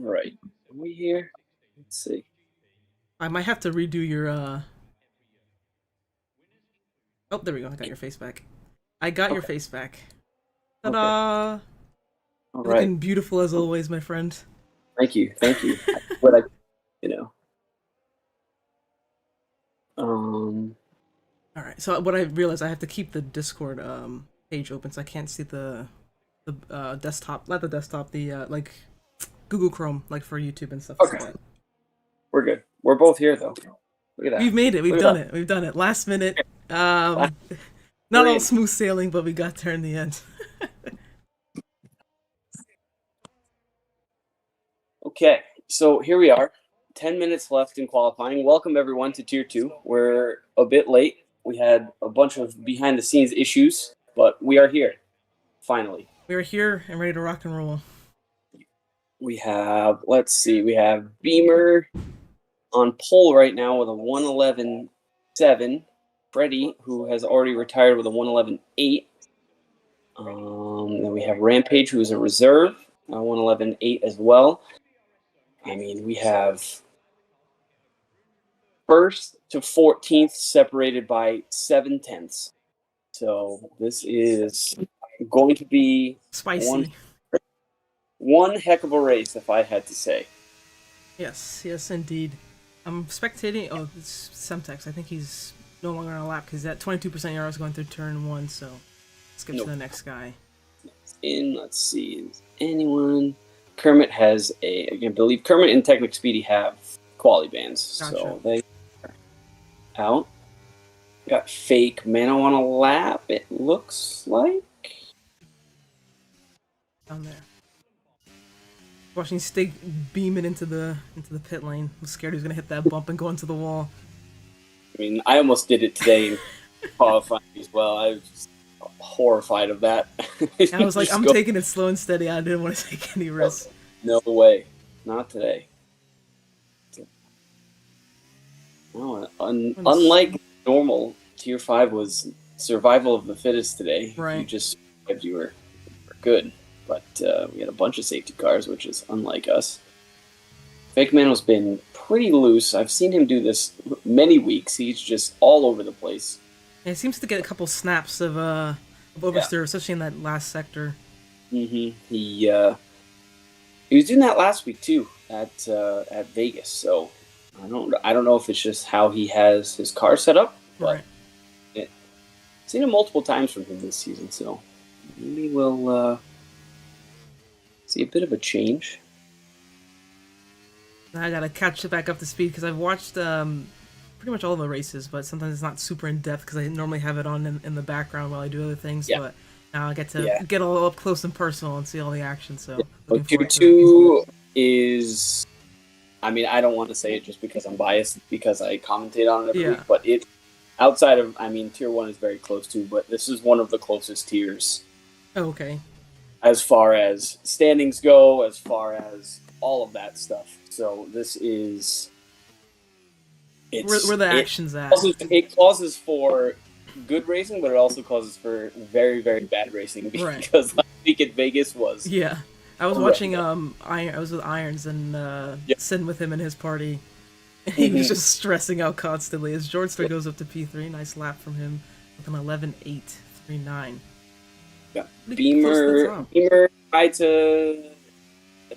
right. Are we here? Let's see. I might have to redo your. Oh, there we go. I got your face back. I got your Okay. face back. Okay. Ta-da! All You're right. looking beautiful as always, my friend. Thank you. Thank you. What I, you know. Um. All right. So what I realized, I have to keep the Discord page open, so I can't see the desktop, not the desktop, the like Google Chrome, like for YouTube and stuff like Okay. that. We're good. We're both here though. Look at We've that. made it. We've Look at done that. it. We've done it. Last minute. Last Not we're all in. smooth sailing, but we got there in the end. Okay. So here we are. 10 minutes left in qualifying. Welcome everyone to Tier Two. We're a bit late. We had a bunch of behind the scenes issues, but we are here finally. We are here and ready to rock and roll. We have. Let's see. We have Beamer on pole right now with a 111.7. Freddie, who has already retired with a 111.8. Then we have Rampage, who is a reserve, 111.8 as well. I mean, we have first to 14th separated by 7 tenths. So this is going to be one Spicy. one heck of a race, if I had to say. Yes, yes, indeed. I'm spectating. Oh, it's Semtex. I think he's no longer on a lap because that 22% yards going through turn one. So skip to Nope. the next guy. Let's see, is anyone? Kermit has I believe Kermit and Technic Speedy have quality bands, Gotcha. so they are out. Got fake Mano on a lap, it looks like. Down there. Watching Stig beaming into the pit lane. I'm scared he was gonna hit that bump and go into the wall. I mean, I almost did it today in qualifying as well. I was just horrified of that. And I was like, Just I'm go, taking it slow and steady. I didn't want to take any risks. no way, not today. No, unlike normal, Tier 5 was survival of the fittest today. If you Right. just survived, you were good. But we had a bunch of safety cars, which is unlike us. Fake Mano's been pretty loose. I've seen him do this many weeks. He's just all over the place. And it seems to get a couple snaps of oversteer, especially in that last sector. He was doing that last week too at Vegas. So I don't know if it's just how he has his car set up, but Right. I've seen it multiple times from him this season. So maybe we'll see a bit of a change. I gotta catch it back up to speed because I've watched pretty much all the races, but sometimes it's not super in depth because I normally have it on in the background while I do other things. Yeah. But now I get to Yeah. get all up close and personal and see all the action. So So looking Tier forward to it. 2 is, I mean, I don't want to say it just because I'm biased because I commentate on it every Yeah. week, but it outside of, I mean, Tier 1 is very close too, but this is one of the closest tiers Oh, okay. as far as standings go, as far as all of that stuff. So this is Where the action's at. it causes for good racing, but it also causes for very, very bad racing Right. because last week at Vegas was Yeah. I was horrendous. watching I was with Irons and Yep. sitting with him in his party. He was Mhm. just stressing out constantly as Georgester goes up to P3. Nice lap from him with an 11.839. Yeah. Pretty close to the top. Beamer tried to.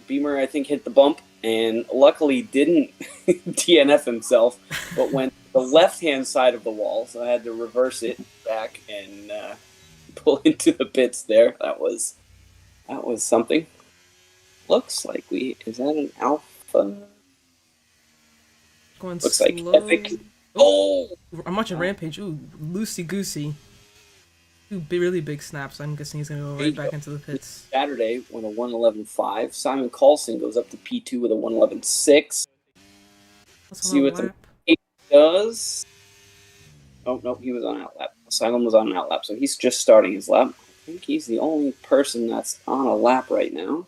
Beamer, I think, hit the bump and luckily didn't DNF himself, but went the left-hand side of the wall, so I had to reverse it back and pull into the pits there. That was something. Looks like is that an alpha? Going Looks like slow. epic. Oh! I'm watching Rampage. Ooh, loosey goosey. Two really big snaps. I'm guessing he's gonna go right back into the pits. Saturday with a 111.5. Simon Carlson goes up to P2 with a 111.6. What's See on what the the lap? does. Oh, no, he was on outlap. Simon was on an outlap, so he's just starting his lap. I think he's the only person that's on a lap right now.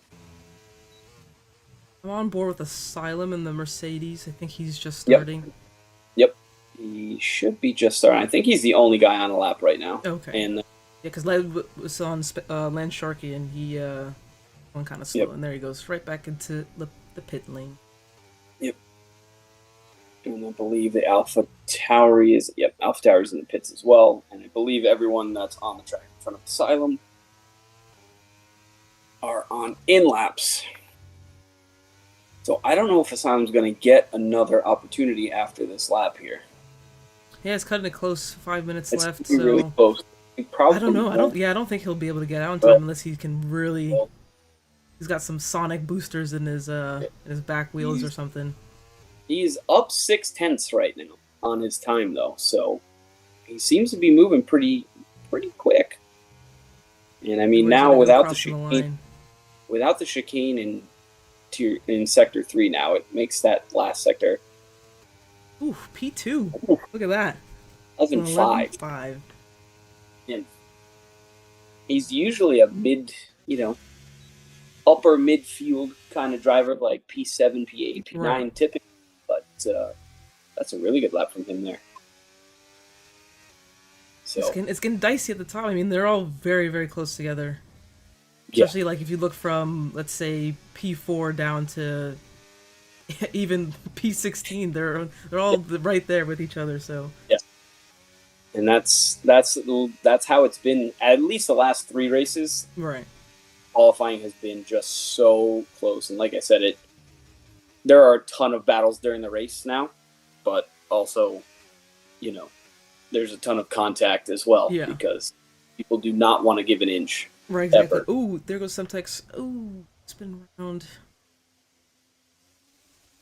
I'm on board with Asylum and the Mercedes. I think he's just Yep. starting. Yep. He should be just starting. I think he's the only guy on a lap right now. Okay. And Yeah, because Led was on Land Sharky and he went kind of slow, Yep. and there he goes right back into the the pit lane. Yep. And I believe the Alpha Tauri is, Alpha Tauri is in the pits as well. And I believe everyone that's on the track in front of Asylum are on in laps. So I don't know if Asylum's going to get another opportunity after this lap here. Yeah, it's cutting it close. 5 minutes It's left. really So close. I don't know. I don't think he'll be able to get out in time unless he can really. He's got some sonic boosters in his back wheels or something. He's up 0.6 right now on his time though, so he seems to be moving pretty quick. And I mean now without the chicane in sector 3 now, it makes that last sector. Ooh, P2. Ooh. Look at that. 11.5. And he's usually a upper midfield kind of driver, like P7, P8, P9 right. Typically. But that's a really good lap from him there. So it's getting dicey at the top. I mean, they're all very, very close together. Especially like if you look from, let's say, P4 down to even P16, they're all right there with each other. So and that's how it's been at least the last 3 races. Right. Qualifying has been just so close, and like I said, there are a ton of battles during the race now, but also, there's a ton of contact as well because people do not want to give an inch. Right, exactly. Ever. Ooh, there goes Semtex. Ooh, spin around.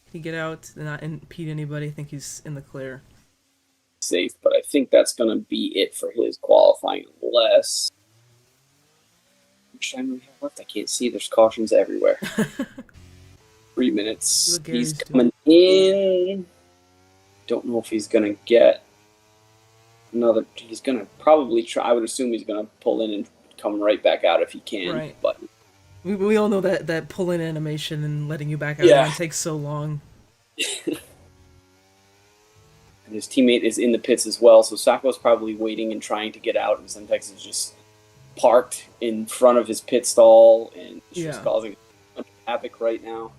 Can he get out and not impede anybody? I think he's in the clear. Safe, but I think that's going to be it for his qualifying unless... How much time do we have left? I can't see. There's cautions everywhere. 3 minutes. He's coming in. Don't know if he's going to get another... He's going to probably try... I would assume he's going to pull in and come right back out if he can. Right. But we all know that pull-in animation and letting you back out takes so long. And his teammate is in the pits as well, so Sako's probably waiting and trying to get out, and Semtex is just parked in front of his pit stall and just causing a bunch of havoc right now.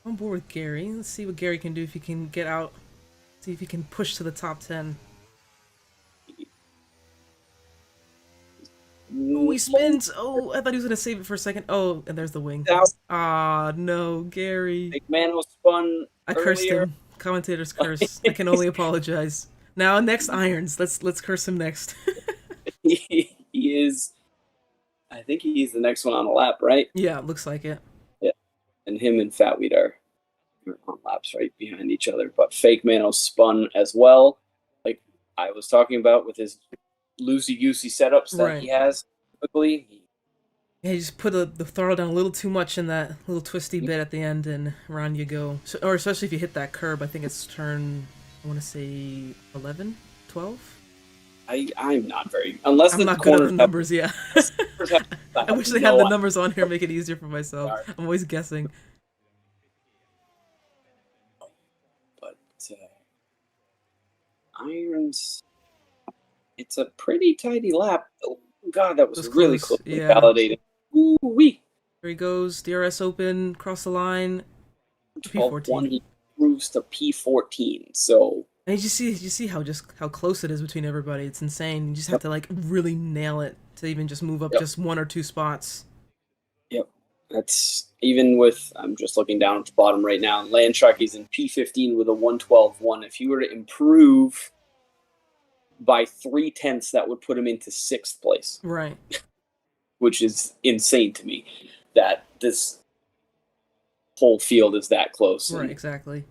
I'm on board with Gary. Let's see what Gary can do if he can get out. See if he can push to the top 10. Oh, he spins! Oh, I thought he was going to save it for a second. Oh, and there's the wing. Ah, no, Gary. McMahon spun I cursed him. Commentator's curse. I can only apologize. Now, next Irons. Let's curse him next. He is... I think he's the next one on the lap, right? Yeah, looks like it. Yeah, and him and Fatweed are on laps right behind each other. But Fake Mano spun as well, like I was talking about with his loosey-goosey setups that he has typically. Yeah, you just put the throttle down a little too much in that little twisty bit at the end, and around you go. So, or especially if you hit that curb. I think it's turn, I want to say 11, 12? I'm not very... Unless I'm not good at the numbers, I wish they had the numbers on here, make it easier for myself. Sorry. I'm always guessing. But Irons... It's a pretty tidy lap. Oh, God, that was really close. Validating. Ooh-wee. There he goes. DRS open, cross the line. P14. He moves to P14, so... And you see how close it is between everybody. It's insane. You just have to like really nail it to even just move up just 1 or 2 spots. Yep. That's even with, I'm just looking down at the bottom right now, Landsharky's in P15 with a 112.1. If you were to improve by 0.3, that would put him into 6th place. Right. Which is insane to me that this whole field is that close. Right, exactly.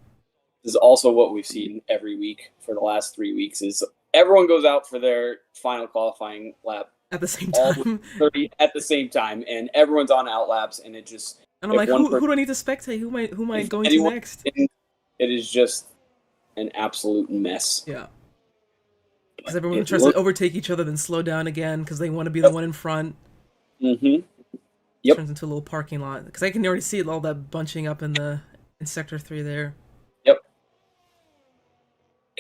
This is also what we've seen every week for the last 3 weeks is everyone goes out for their final qualifying lap at the same time. 30 at the same time, and everyone's on out laps, and it just... And I'm like, who do I need to spectate? Who am I going to next? It is just an absolute mess. Yeah. Because everyone tries to overtake each other, then slow down again because they want to be the one in front. Mm-hmm. Yep. Turns into a little parking lot. Because I can already see all that bunching up in Sector 3 there. Yep.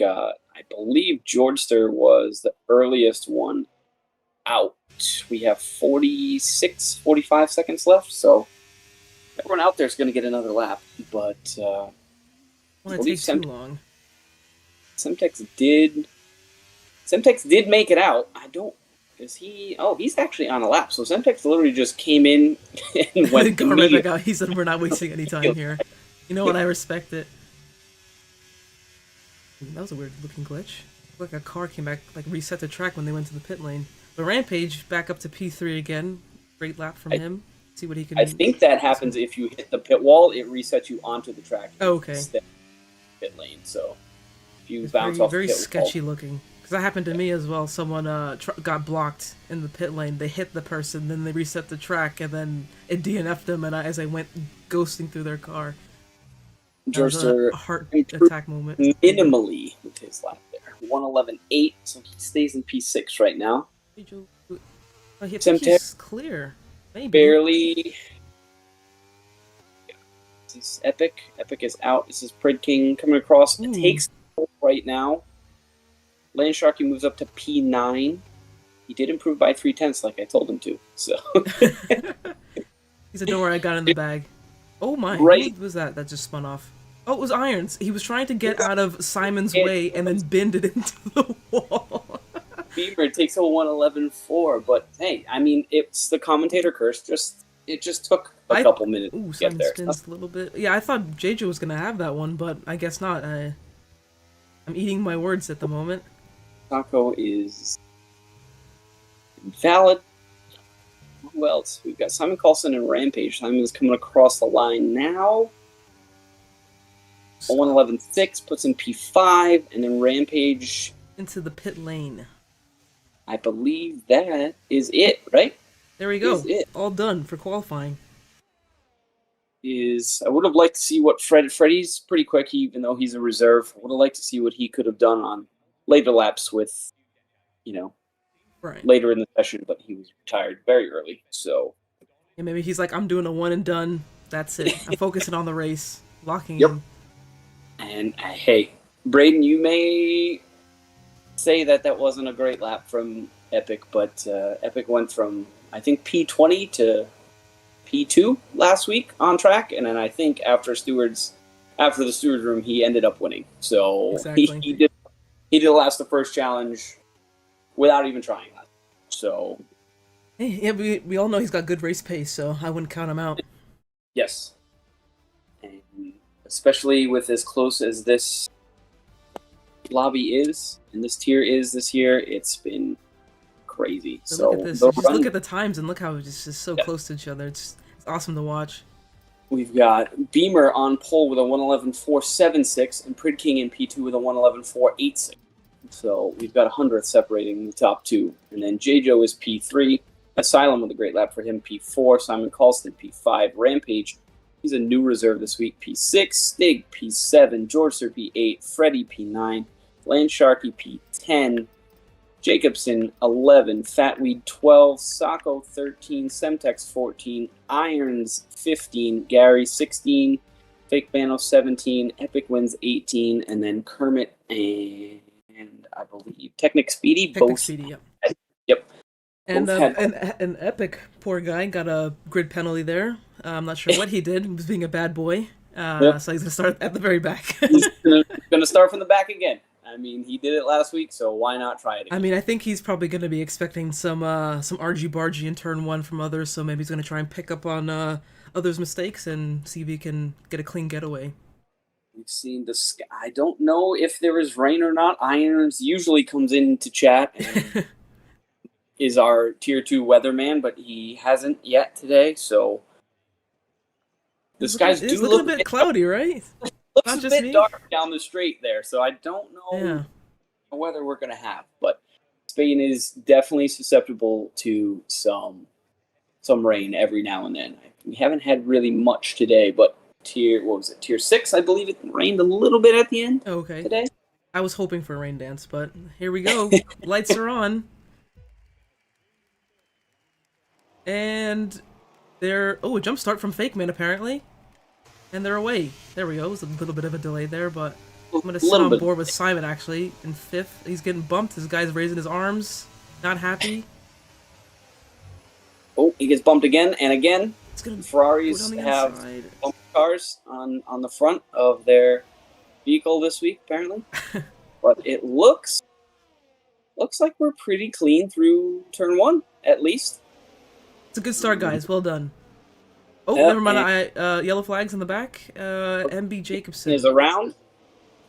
I believe Georgester was the earliest one out. We have 45 seconds left, so Everyone out there is going to get another lap, but I Want to believe take too long. Semtex did. Semtex did make it out. I don't. Is he? Oh, he's actually on a lap. So Semtex literally just came in and went Got right back immediately. out. He said we're not wasting any time here. You know what? I respect it. That was a weird looking glitch. Like a car came back, like reset the track when they went to the pit lane. But Rampage back up to P3 again. Great lap from him. See what he can. I think that happens if you hit the pit wall. It resets you onto the track. Oh, okay. Instead of pit lane. So if you It's bounce very, off very the pit sketchy wall, looking. Because that happened to me as well. Someone got blocked in the pit lane. They hit the person, then they reset the track, and then it DNF'd them. And as I went ghosting through their car, that was Jorster a heart improved attack moment. minimally with his lap there. 111.8, so he stays in P6 right now. Oh, I think Semtex he's clear. Maybe. barely. This is Epic. Epic is out. This is Prid King coming across. It takes right now. Land Sharky moves up to P9. He did improve by 0.3, like I told him to. So He said, "Don't worry, I got in the bag." Oh my! Right. Who was that just spun off? Oh, it was Irons. He was trying to get out of Simon's way and then binned it into the wall. Beamer takes a 111.4, but hey, I mean, it's the commentator curse. It just took a couple minutes to get Simon there. spins a little bit. Yeah, I thought JJ was gonna have that one, but I guess not. I'm eating my words at the moment. Taco is valid. Who else? We've got Simon Carlson and Rampage. Simon's coming across the line now. 111.6 puts in P5, and then Rampage into the pit lane. I believe that is it, right? There we go. All done for qualifying. I would have liked to see what Freddie's pretty quick, even though he's a reserve. I would have liked to see what he could have done on later laps with, later in the session, but he was retired very early, so. Yeah, maybe he's like, I'm doing a one and done. That's it. I'm focusing on the race. Locking in. And hey, Braden, you may say that wasn't a great lap from Epic, but Epic went from, I think, P20 to P2 last week on track, and then I think after the stewards room, he ended up winning. So exactly. he did last the first challenge without even trying that. So hey, yeah, we all know he's got good race pace, so I wouldn't count him out. Yes, and especially with as close as this lobby is and this tier is this year, it's been crazy. So look at this. Just look at the times and look how it's just so close to each other. It's awesome to watch. We've got Beamer on pole with a 111.476 and Prid King in P2 with a 111.486. So we've got 100th separating the top two. And then JJo is P3. Asylum with a great lap for him, P4. Simon Colston, P5. Rampage, he's a new reserve this week, P6. Stig, P7. George P8. Freddy, P9. Land Sharky, P10. Jacobson, 11. Fatweed, 12. Sacco, 13. Semtex, 14. Irons, 15. Gary, 16. Fake Bano, 17. Epic wins, 18. And then Kermit and I believe Technic Speedy. Speedy, yep. And Epic, poor guy, got a grid penalty there. I'm not sure what he did. He was being a bad boy. So he's going to start at the very back. He's going to start from the back again. I mean, he did it last week, so why not try it again? I mean, I think he's probably going to be expecting some argy-bargy in turn one from others, so maybe he's going to try and pick up on others' mistakes and see if he can get a clean getaway. We've seen the sky. I don't know if there is rain or not. Irons usually comes into chat and is our tier 2 weatherman, but he hasn't yet today, so the skies do look a bit cloudy, right? Looks a bit dark down the straight there, so I don't know the weather we're going to have. But Spain is definitely susceptible to some rain every now and then. We haven't had really much today, but tier 6, I believe it rained a little bit at the end today. I was hoping for a rain dance, but here we go. Lights are on. And they're... Oh, a jump start from Fake Man, apparently. And they're away. There we go. It was a little bit of a delay there, but I'm going to sit on board with Simon, actually, in 5th. He's getting bumped. This guy's raising his arms. Not happy. Oh, he gets bumped again and again. It's gonna go down Ferraris the have inside. bumper cars on the front of their vehicle this week, apparently. But it looks like we're pretty clean through turn one, at least. It's a good start, guys. Well done. Oh, Yep, never mind. and Yellow flags in the back. MB is Jacobson. around.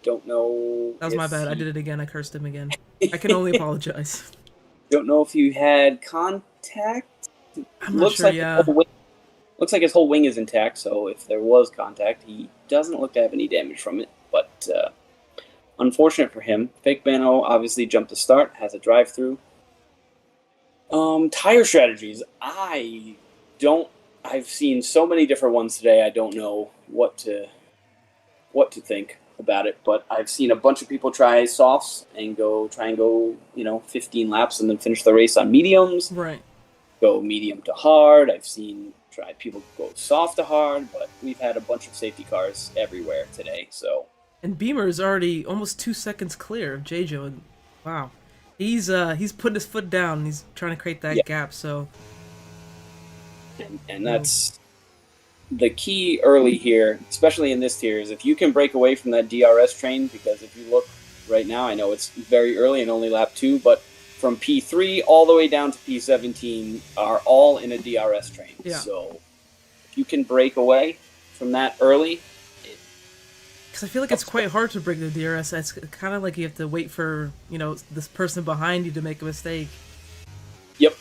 Don't know That was my if bad. I he did it again. I cursed him again. I can only apologize. don't know if you had contact. I'm not Looks sure. like Yeah. looks like his whole wing is intact. So if there was contact, he doesn't look to have any damage from it. But unfortunate for him. Fake Bano obviously jumped the start. Has a drive through. Tire strategies. I've seen so many different ones today. I don't know what to think about it, but I've seen a bunch of people try softs and try and go 15 laps and then finish the race on mediums. Right. Go medium to hard. I've seen people go soft to hard, but we've had a bunch of safety cars everywhere today. So And Beamer is already almost 2 seconds clear of J-Jo. And wow, he's putting his foot down. He's trying to create that gap. So and that's the key early here, especially in this tier, is if you can break away from that DRS train, because if you look right now, I know it's very early and only lap 2, but from P3 all the way down to P17 are all in a DRS train. Yeah. So if you can break away from that early, because I feel like it's quite hard to break the DRS. It's kind of like you have to wait for this person behind you to make a mistake. Yep.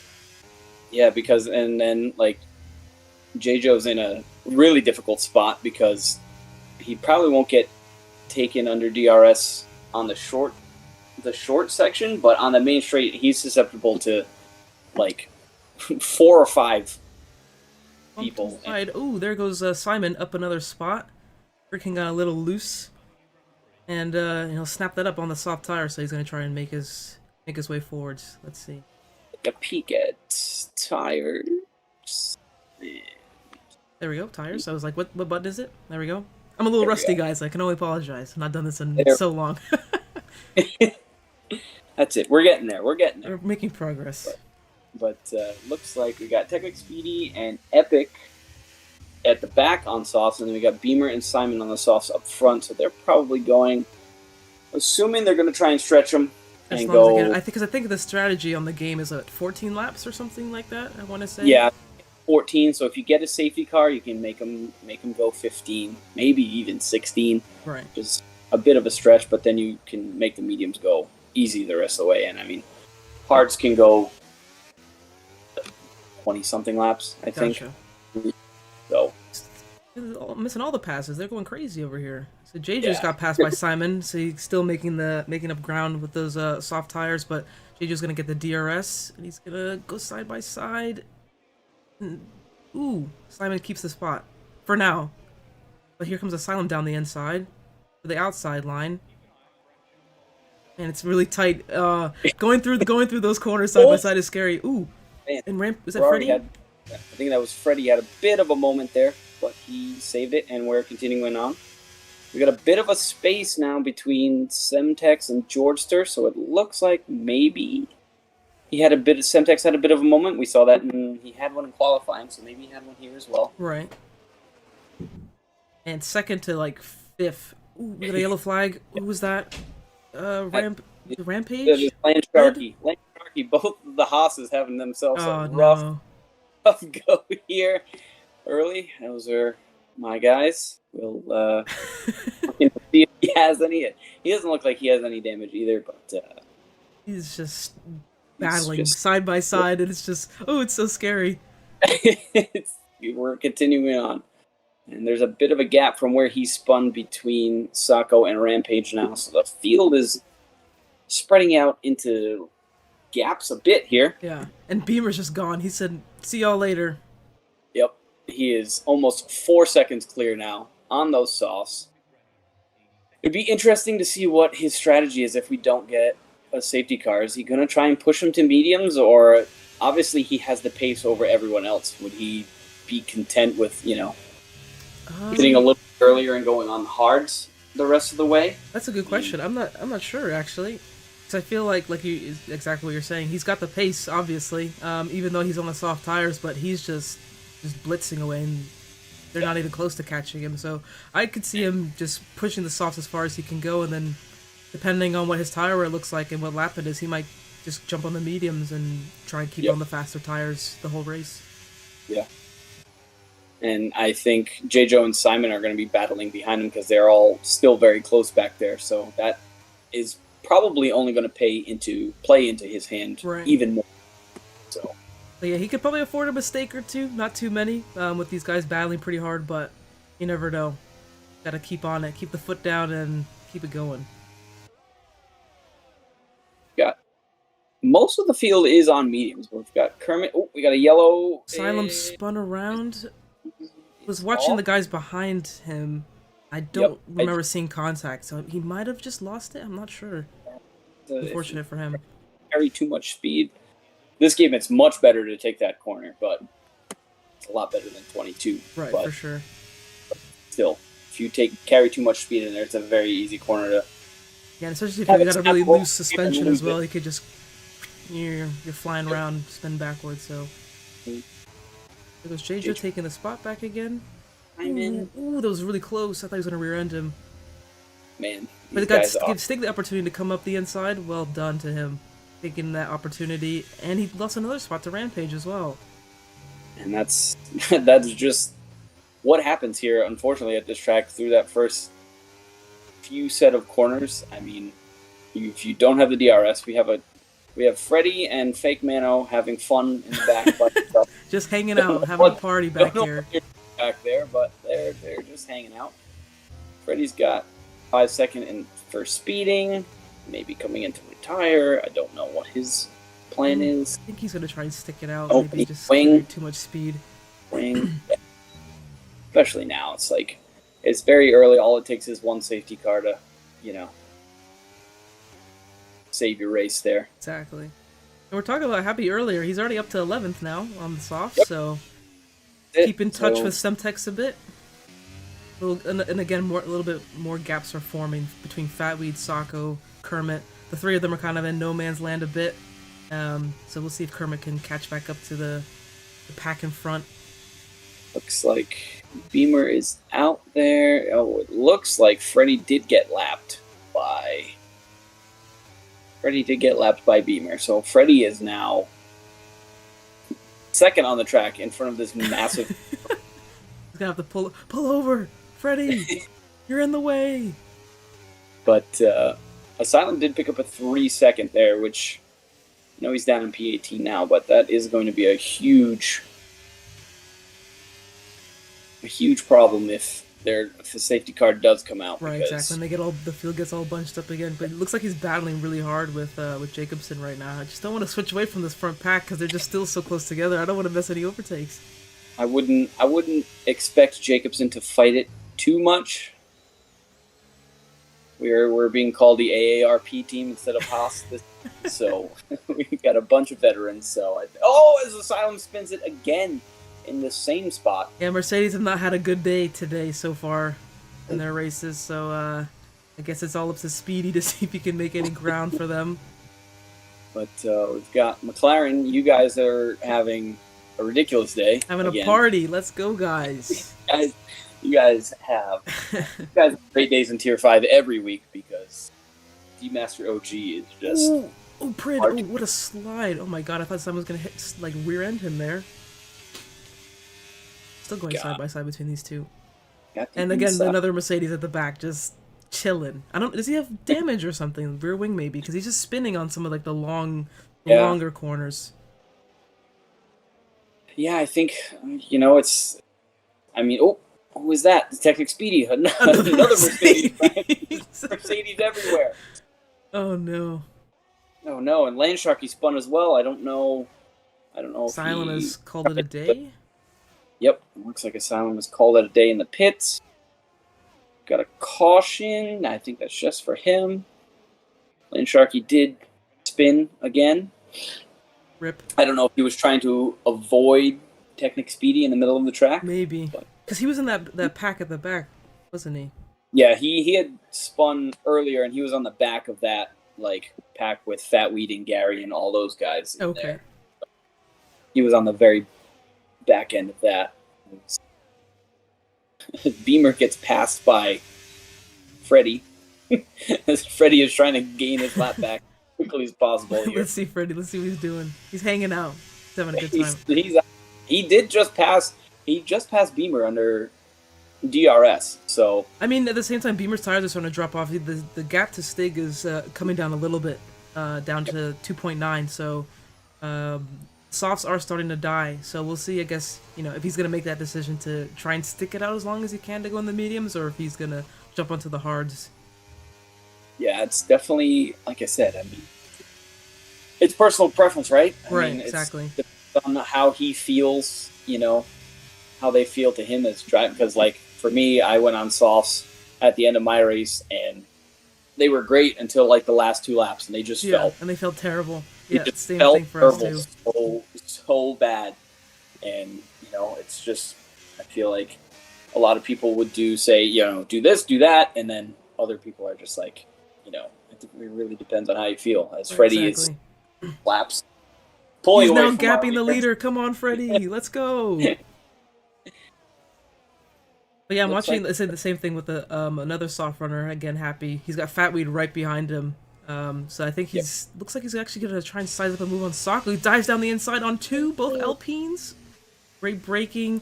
Yeah, because and then like J-Jo's in a really difficult spot because he probably won't get taken under DRS on the short section, but on the main straight he's susceptible to like 4 or 5 people. Oh, there goes Simon up another spot. Freaking got a little loose, and he'll snap that up on the soft tire. So he's gonna try and make his way forwards. Let's see. A peek at tires. There we go, tires. I was like, what button is it? There we go. I'm a little rusty, guys. I can only apologize. I've not done this in so long. That's it. We're getting there. We're making progress. But looks like we got Technic Speedy and Epic at the back on softs, and then we got Beamer and Simon on the softs up front. So they're probably going, assuming they're going to try and stretch them and go. I think the strategy on the game is at 14 laps or something like that. I want to say. Yeah, 14. So if you get a safety car, you can make them go 15, maybe even 16. Right. Just a bit of a stretch, but then you can make the mediums go easy the rest of the way. And I mean, hards can go 20-something laps, I think. So missing all the passes. They're going crazy over here. So Jay just got passed by Simon, so he's still making up ground with those soft tires, but JJ's gonna get the DRS and he's gonna go side by side. Ooh, Simon keeps the spot for now. But here comes Asylum down the inside to the outside line. And it's really tight. Going through those corners side by side is scary. Ooh. Man, and ramp, was that Freddie? I think that was Freddie. Had a bit of a moment there, but he saved it, and we're continuing on. We got a bit of a space now between Semtex and Georgester, so it looks like maybe Semtex had a bit of a moment. We saw that, and he had one in qualifying, so maybe he had one here as well. Right. And second to like 5th. Ooh, we got a yellow flag. Who was that? Rampage? Lance Sharkey. Both the Haas's having themselves a rough go here early. Those are my guys. We'll see if he has any. He doesn't look like he has any damage either, but he's just battling side by side, and it's just it's so scary. We're continuing on, and there's a bit of a gap from where he spun between Sacco and Rampage now, so the field is spreading out into gaps a bit here. Yeah, and Beamer's just gone. He said, "See y'all later." Yep, he is almost 4 seconds clear now on those softs. It'd be interesting to see what his strategy is if we don't get a safety car. Is he going to try and push him to mediums, or obviously he has the pace over everyone else? Would he be content with getting a little earlier and going on hards the rest of the way? That's a good question. I'm not sure actually. I feel like exactly what you're saying. He's got the pace, obviously, even though he's on the soft tires, but he's just just blitzing away, and they're not even close to catching him. So I could see him just pushing the softs as far as he can go, and then depending on what his tire wear looks like and what lap it is, he might just jump on the mediums and try and keep on the faster tires the whole race. Yeah. And I think J-Jo and Simon are going to be battling behind him because they're all still very close back there. So that is probably only going to play into his hand even more. So. But yeah, he could probably afford a mistake or two. Not too many with these guys battling pretty hard, but you never know. Got to keep on it, keep the foot down, and keep it going. Got most of the field is on mediums. We've got Kermit. Oh, we got a yellow. Asylum spun around. Was watching the guys behind him. I don't remember seeing contact, so he might have just lost it. I'm not sure. Unfortunate for him. Carry too much speed. This game, it's much better to take that corner, but it's a lot better than 22. Right, but for sure. Still, if you carry too much speed in there, it's a very easy corner to. Yeah, especially if you got a really loose suspension as well, you could just you're flying around, spin backwards. So. There goes J-Jo taking the spot back again. Ooh, that was really close. I thought he was going to rear-end him. Man, but give Stig the opportunity to come up the inside. Well done to him. Taking that opportunity. And he lost another spot to Rampage as well. And that's just what happens here, unfortunately, at this track through that first few set of corners. I mean, if you don't have the DRS, we have Freddy and Fake Mano having fun in the back by themselves. Just hanging out, having a party back here. Back there, but they're just hanging out. Freddy's got 5 seconds for speeding, maybe coming in to retire. I don't know what his plan is. I think he's going to try and stick it out. Oh, maybe just wing. Too much speed. Wing. Especially now, it's very early. All it takes is one safety car to, save your race there. Exactly. And we're talking about Happy earlier. He's already up to 11th now on the soft, so keep in touch with Semtex a bit. And again, a little bit more gaps are forming between Fatweed, Sacco, Kermit. The three of them are kind of in no man's land a bit. So we'll see if Kermit can catch back up to the pack in front. Looks like Beamer is out there. Oh, it looks like Freddy did get lapped by Beamer. So Freddy is now second on the track in front of this massive... He's going to have to pull over. Freddy, you're in the way. But Asylum did pick up a 3-second there, which I know he's down in P18 now, but that is going to be a huge problem if the safety car does come out. Right, exactly. And the field gets all bunched up again. But it looks like he's battling really hard with Jacobson right now. I just don't want to switch away from this front pack because they're just still so close together. I don't want to miss any overtakes. I wouldn't expect Jacobson to fight it too much. We're being called the AARP team instead of Haas, so we've got a bunch of veterans. So as Asylum spins it again in the same spot. Yeah, Mercedes have not had a good day today so far in their races, so I guess it's all up to Speedy to see if he can make any ground for them. But we've got McLaren. You guys are having a ridiculous day. Having a party. Let's go, guys. You guys have great days in Tier 5 every week because D-Master OG is just... Oh, Prid. Oh, what a slide. Oh my god, I thought someone was going to rear end him there. Still going side by side between these two. And again, another Mercedes at the back, just chilling. Does he have damage or something? Rear wing maybe, because he's just spinning on some of the longer corners. Yeah, I think it's. I mean, who was that? Detective Speedy, another Mercedes. Mercedes everywhere. Oh no. Oh no, and Landsharky spun as well. I don't know. Asylum has called it a day. Yep, looks like Asylum has called it a day in the pits. Got a caution. I think that's just for him. Landsharky did spin again. Rip. I don't know if he was trying to avoid Technic Speedy in the middle of the track. Maybe. Because he was in that pack at the back, wasn't he? Yeah, he had spun earlier, and he was on the back of that pack with Fatweed and Gary and all those guys. Okay. There. He was on the very back end of that. Beamer gets passed by Freddy. As Freddy is trying to gain his lap back as quickly as possible here. Let's see Freddy. Let's see what he's doing. He's hanging out. He's having a good time. He did just pass. He just passed Beamer under DRS. So I mean, at the same time, Beamer's tires are starting to drop off. The gap to Stig is coming down a little bit, down to 2.9. So softs are starting to die. So we'll see. I guess if he's gonna make that decision to try and stick it out as long as he can to go in the mediums, or if he's gonna jump onto the hards. Yeah, it's definitely, like I said. I mean, it's personal preference, right? Right. Exactly. It depends on how he feels. How they feel to him as driving. Because, like, for me, I went on softs at the end of my race, and they were great until like the last 2 laps, and they just felt. And they felt terrible. Yeah, it same felt thing for us too. so bad, and it's just. I feel like a lot of people would say, do this, do that, and then other people are just like, I think it really depends on how you feel. As Freddy is laps pulling He's away now from gapping the leader. Come on, Freddy, let's go. But yeah, I'm watching. Like, the same thing with another soft runner. Again, Happy. He's got Fatweed right behind him. So I think looks like he's actually gonna try and size up a move on Sako. He dives down the inside on 2, both Alpines. Great braking.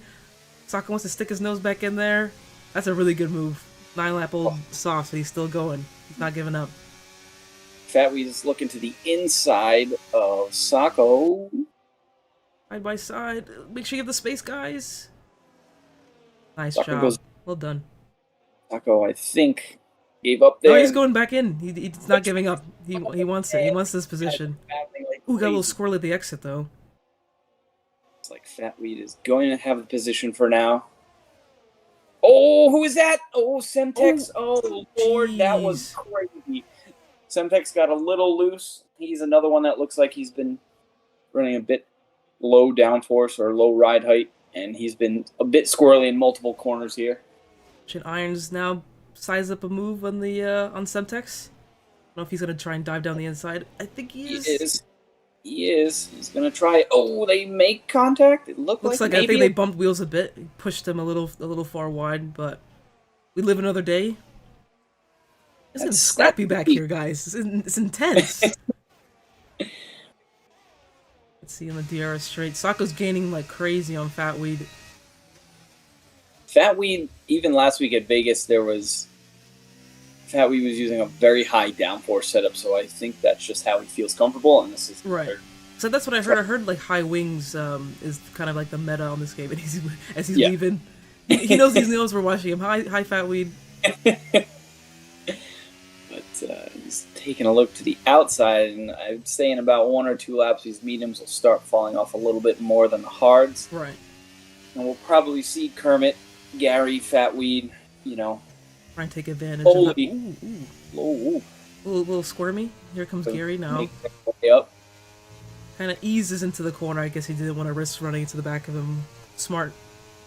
Sako wants to stick his nose back in there. That's a really good move. 9-lap-old soft, so he's still going. He's not giving up. Fatweed is looking to the inside of Sako. Side by side. Make sure you have the space, guys. Nice job. Well done. Sako, I think, gave up there. Oh, he's going back in. He's not giving up. He wants it. He wants this position. Ooh, got a little squirrel at the exit, though. It's like Fatweed is going to have the position for now. Oh, who is that? Oh, Semtex. Oh, Lord, that was crazy. Semtex got a little loose. He's another one that looks like he's been running a bit low downforce or low ride height, and he's been a bit squirrely in multiple corners here. Irons now size up a move on the on Semtex. I don't know if he's gonna try and dive down the inside. I think he is. He is. He's gonna try. Oh, they make contact. It looks like maybe I think they bumped wheels a bit. He pushed him a little far wide, but we live another day. It's getting scrappy back here, guys. It's intense. Let's see on the DRS straight. Sako's gaining like crazy on Fatweed. Fatweed, even last week at Vegas, Fatweed was using a very high downforce setup, so I think that's just how he feels comfortable, and this is right. So that's what I heard. I heard like high wings is kind of like the meta on this game, and as he's leaving, he knows we're watching him. Hi, Fatweed. But he's taking a look to the outside, and I'd say in about 1 or 2 laps, these mediums will start falling off a little bit more than the hards. Right. And we'll probably see Kermit, Gary, Fatweed, try and take advantage of that. Ooh. A little squirmy. Here comes Gary now. Yep. Kind of eases into the corner. I guess he didn't want to risk running into the back of him. Smart,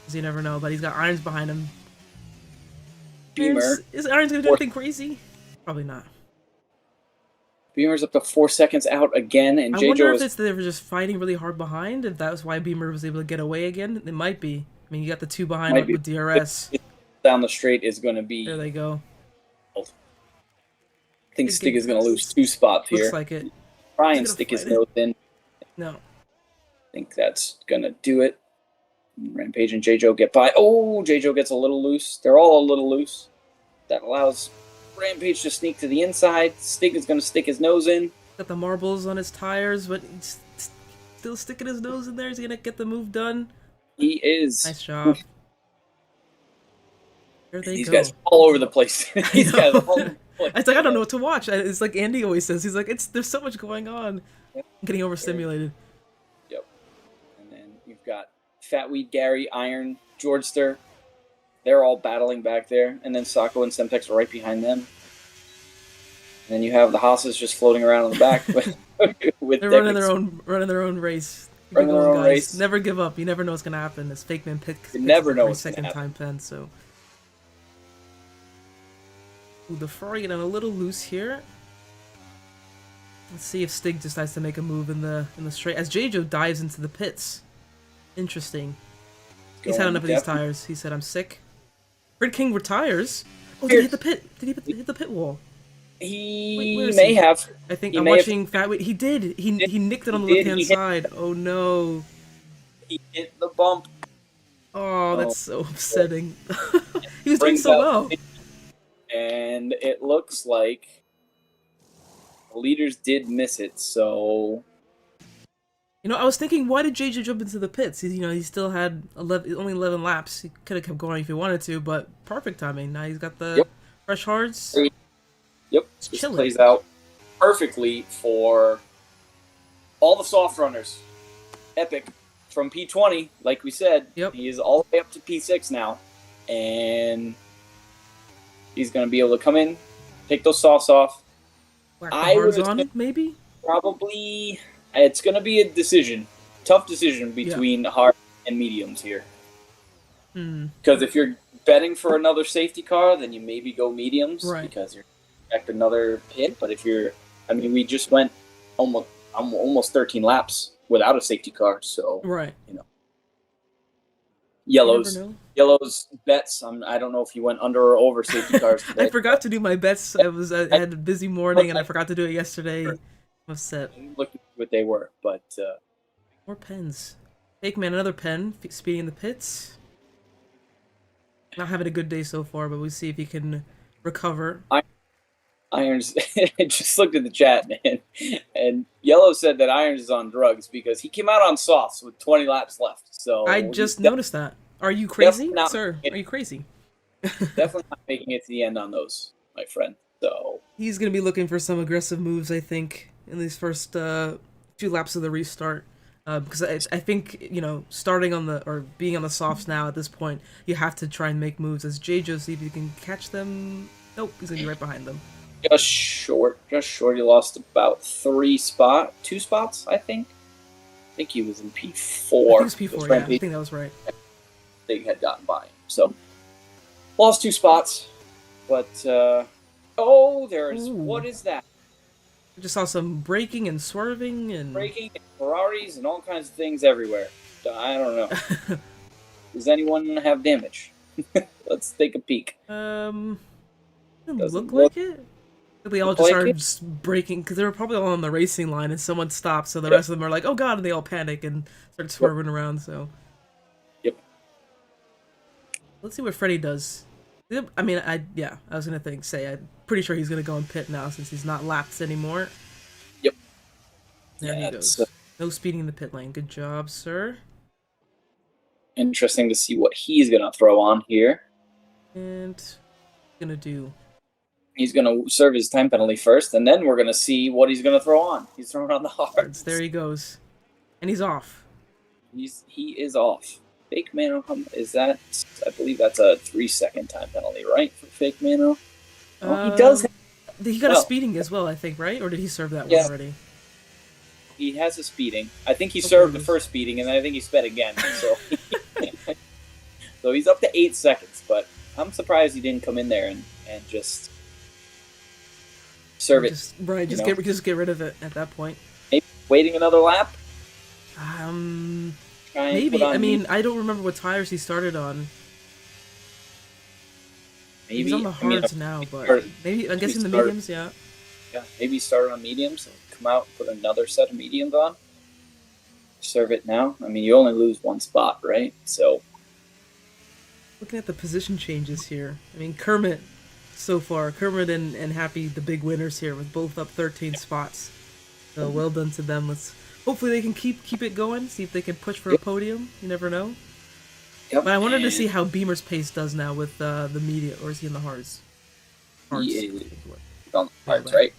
because you never know. But he's got Irons behind him. Beamer. Is Irons going to do anything crazy? Probably not. Beamer's up to 4 seconds out again, and I wonder if they were just fighting really hard behind, if that was why Beamer was able to get away again. It might be. I mean, you got the 2 behind with DRS. Down the straight is going to be... There they go. I think Stig is going to lose 2 spots here. Looks like it. Try and stick his nose in. No. I think that's going to do it. Rampage and J-Joe get by. Oh, J-Joe gets a little loose. They're all a little loose. That allows Rampage to sneak to the inside. Stig is going to stick his nose in. Got the marbles on his tires, but he's still sticking his nose in there. He's going to get the move done. He is. Nice job. There they These go. guys all over the place. These guys all over the place. It's like, I don't know what to watch. It's like Andy always says. He's like, there's so much going on. Yep. I'm getting overstimulated. Yep. And then you've got Fatweed, Gary, Iron, Georgester. They're all battling back there. And then Sako and Semtex are right behind them. And then you have the Haas's just floating around on the back. They're running their own race. Running their own race. Never give up. You never know what's going to happen. This fake man picks never know what's second time pen, so... Ooh, the Ferrari getting a little loose here. Let's see if Stig decides to make a move in the straight as J-Joe dives into the pits. Interesting. He's had enough of these Definitely. tires. He said, "I'm sick." Red King retires. Oh, did he hit Here, the pit? Did he hit the pit wall? Wait, where he is may he? have. I think He I'm may have. watching Fat. Wait, he did. He nicked it He on the left did. hand side. Oh no. He hit the bump. Oh, Oh, that's so upsetting. He was doing brings so out, well. and it looks like the leaders did miss it. So You know, I was thinking, why did JJ jump into the pits? He still had 11, only 11 laps. He could have kept going if he wanted to, but perfect timing. Now he's got the yep, fresh hards. yep. It's This chilling. plays out perfectly for all the soft runners. Epic from P20, like we said, Yep. he is all the way up to P6 now, and he's going to be able to come in, take those softs off. Whack the I would hards assume on, maybe? probably it's going to be a decision, tough decision Yeah. between hard and mediums here. Hmm. Because if you're betting for another safety car, then you maybe go mediums Right. because you're expect another pit. But if you're, I mean, we just went almost 13 laps without a safety car, so Right. you know, You never yellows, know. yellows bets. I don't know if you went under or over safety cars I today. forgot to do my bets. I had a busy morning and I forgot to do it yesterday. I I'm upset. didn't look at what they were, but More pens. Fake man, another pen. Speeding the pits. Not having a good day so far, but we'll see if he can recover. Irons. I just looked at the chat, man, and Yellow said that Irons is on drugs because he came out on softs with 20 laps left. I So he's just noticed that. Are you definitely crazy, not sir? making Are you crazy? definitely not making it to the end on those, my friend. So He's gonna be looking for some aggressive moves, I think, in these first few laps of the restart. Because I think starting on the or being on the softs now at this point, you have to try and make moves. As JJ, see if you can catch them. Nope, he's gonna be right behind them. just short, just short. He lost about 2 spots, I think. I think he was in I think P4. it was P4. Yeah, I think that was right. They had gotten by him, so lost 2 spots. But there's Ooh. what is that? I just saw some braking and swerving and Braking and Ferraris and all kinds of things everywhere. I don't know. Does anyone have damage? Let's take a peek. didn't Doesn't look look like it. They all just like started it. just braking because they were probably all on the racing line, and someone stopped, so the Yep. rest of them are like, "Oh God!" and they all panic and start Yep. swerving around. So Yep. let's see what Freddy does. I mean, I was gonna I'm pretty sure he's gonna go in pit now since he's not lapped anymore. Yep. There Yeah, he it's goes. No speeding in the pit lane. Good job, sir. interesting to see what he's gonna throw on here. And gonna do. He's gonna serve his time penalty first, and then we're gonna see what he's gonna throw on. He's throwing on the hards. There he goes, and he's off. He is off. Fake Mano, is that? I believe that's a 3-second time penalty, right? For fake Mano. Oh, he does. He got a speeding as well, I think, right? Or did he serve that one already? He has a speeding. I think he served the first speeding, and then I think he sped again. So, so he's up to 8 seconds. But I'm surprised he didn't come in there and just serve it. Just get rid of it at that point. Maybe waiting another lap. Maybe. I mean, I don't remember what tires he started on. Maybe he's on the hards now, but maybe I'm guessing the mediums. Yeah. Yeah, maybe start on mediums and come out and put another set of mediums on. Serve it now. I mean, you only lose 1 spot, right? So looking at the position changes here. I mean, Kermit so far, Kermit and Happy, the big winners here, with both up 13 spots. So well done to them. Hopefully they can keep it going. See if they can push for a podium. You never know. Yep. But I wanted to see how Beamer's pace does now with the media, or is he in the hards? He is on the hards, right?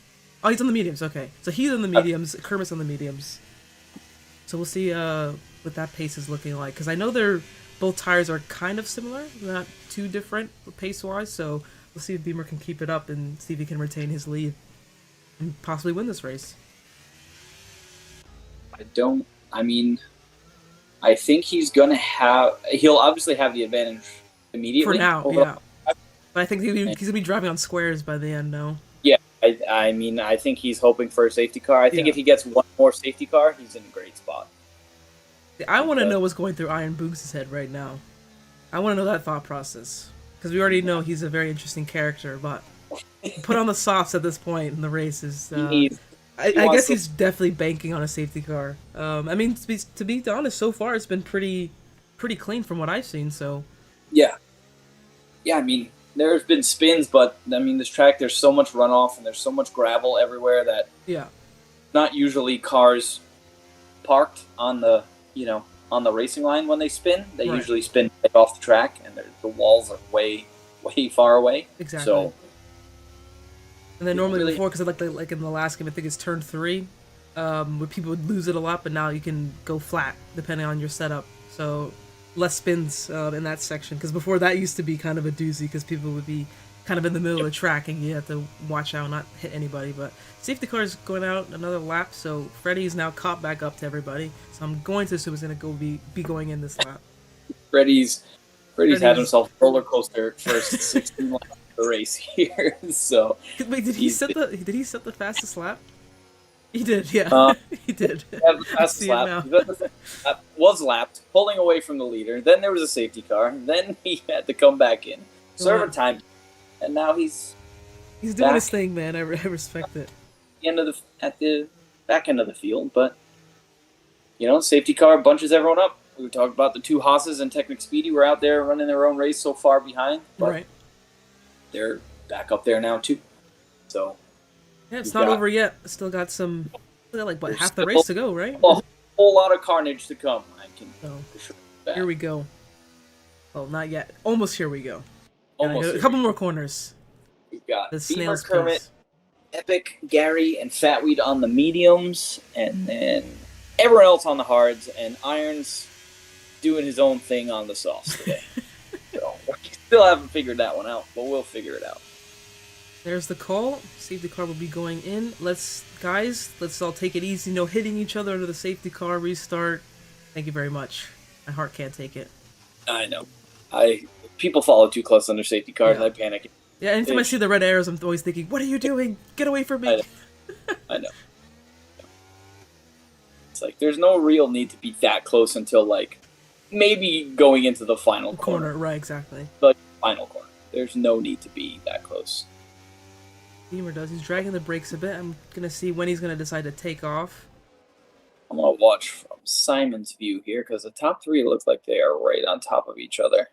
Oh, he's on the mediums. Okay, so he's on the mediums. Kermit's on the mediums. So we'll see what that pace is looking like, because I know both tires are kind of similar, not too different pace wise. So we'll see if Beamer can keep it up and see if he can retain his lead and possibly win this race. I think he'll obviously have the advantage immediately. For now, yeah. But I think he's going to be driving on squares by the end, no? Yeah, I think he's hoping for a safety car. I think if he gets one more safety car, he's in a great spot. I want to because know what's going through Iron Boogs' head right now. I want to know that thought process. Because we already know he's a very interesting character, but put on the softs at this point in the race is. he needs he I wants guess to. he's definitely banking on a safety car. I mean, to be honest, so far it's been pretty clean from what I've seen. So Yeah, yeah. I mean, there's been spins, but I mean, this track there's so much runoff and there's so much gravel everywhere that yeah, not usually cars parked on the on the racing line when they spin. They right, usually spin right off the track, and the walls are way far away. exactly. So And then you don't normally really before, because like in the last game, I think it's turn 3, where people would lose it a lot, but now you can go flat depending on your setup. So less spins in that section, because before that used to be kind of a doozy, because people would be kind of in the middle of the track and you have to watch out not hit anybody. But safety car is going out another lap, so Freddy's now caught back up to everybody. So I'm going to assume he's going to be going in this lap. Freddy's had Freddy's. himself a roller coaster first 16 laps of the race here. So Wait, he's did he set the fastest lap? He did, yeah. uh, He did. had the I fastest see it lap. now. He got the fastest lap, was lapped, pulling away from the leader. Then there was a safety car. Then he had to come back in, serve a time, and now he's He's doing back his thing, man. I respect it. at the back end of the field. But safety car bunches everyone up. We talked about the two Haas's and Technic Speedy were out there running their own race so far behind, but Right. they're back up there now too. So Yeah, it's we've not got- over yet. Still got some, still got like, what, There's half the still- race to go, right? a whole lot of carnage to come. I can So, for sure. Back. here we go. Well, not yet. Almost here we go. Almost A here. couple more corners. We've got The Beamer, snail's Kermit, pace. Epic, Gary, and Fatweed on the mediums, and then everyone else on the hards, and Irons doing his own thing on the softs today. So we still haven't figured that one out, but we'll figure it out. There's the call. Safety car will be going in. Let's all take it easy. No hitting each other under the safety car. Restart. Thank you very much. My heart can't take it. I know. People follow too close under safety cars. Yeah. I panic. Yeah, anytime I see the red arrows, I'm always thinking, what are you doing? Get away from me. I know. It's like there's no real need to be that close until like maybe going into the final corner. Right, exactly. But final corner. There's no need to be that close. Beamer does. He's dragging the brakes a bit. I'm going to see when he's going to decide to take off. I'm going to watch from Simon's view here because the top three look like they are right on top of each other.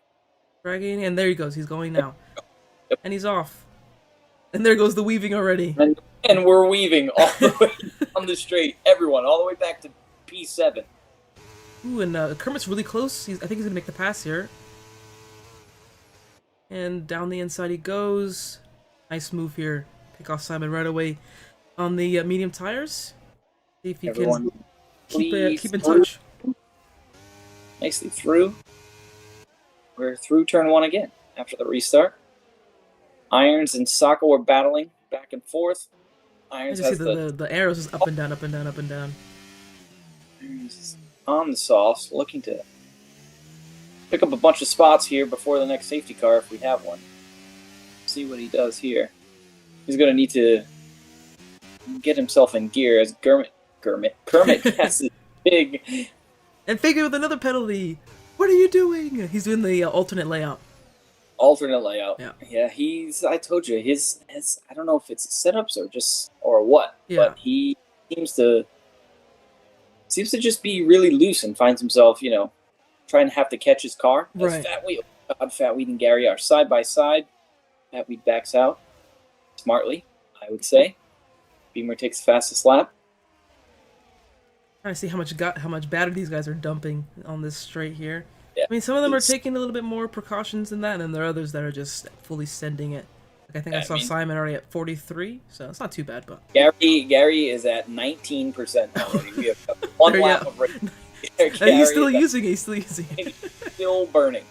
Dragging, and there he goes. He's going now. Yep. And he's off. And there goes the weaving already. And we're weaving all the way on the straight. Everyone, all the way back to P7. Ooh, and Kermit's really close. I think he's going to make the pass here. And down the inside he goes. Nice move here. Pick off Simon right away on the medium tires. See if he Everyone, can keep in touch. Nicely through. We're through turn one again after the restart. Irons and Sokka were battling back and forth. I Irons just has see the arrows is up and down, up and down, up and down. Irons is on the softs, looking to pick up a bunch of spots here before the next safety car if we have one. See what he does here. He's going to need to get himself in gear as Kermit has his big And Figure with another penalty. What are you doing? He's doing the alternate layout. alternate layout. Yeah. I told you, his I don't know if it's setups or what, Yeah. but he seems to just be really loose and finds himself, trying to have to catch his car. Right. Fatweed and Gary are side by side. Fatweed backs out smartly, I would say. Beamer takes the fastest lap. Trying to see how much battery these guys are dumping on this straight here. Yeah. I mean, some of them are taking a little bit more precautions than that, and there are others that are just fully sending it. Like I think I saw Simon already at 43, so it's not too bad. But Gary is at 19% already. We have one There you lap go. of race. and he's still using it. He's still using it. Still burning.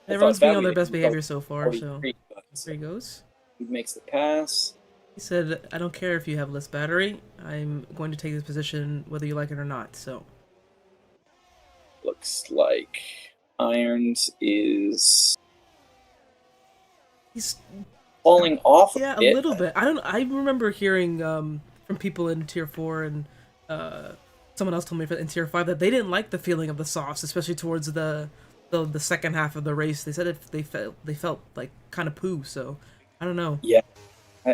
Everyone's being on their Fatweed best was behavior so far. So 43, but there he goes. he makes the pass. He said, "I don't care if you have less battery. I'm going to take this position whether you like it or not." So Looks like Irons is he's falling off a bit. little bit. I remember hearing from from people in tier 4 and someone else told me in tier 5 that they didn't like the feeling of the softs, especially towards the second half of the race. They said they felt like kind of poo. So I don't know. Yeah.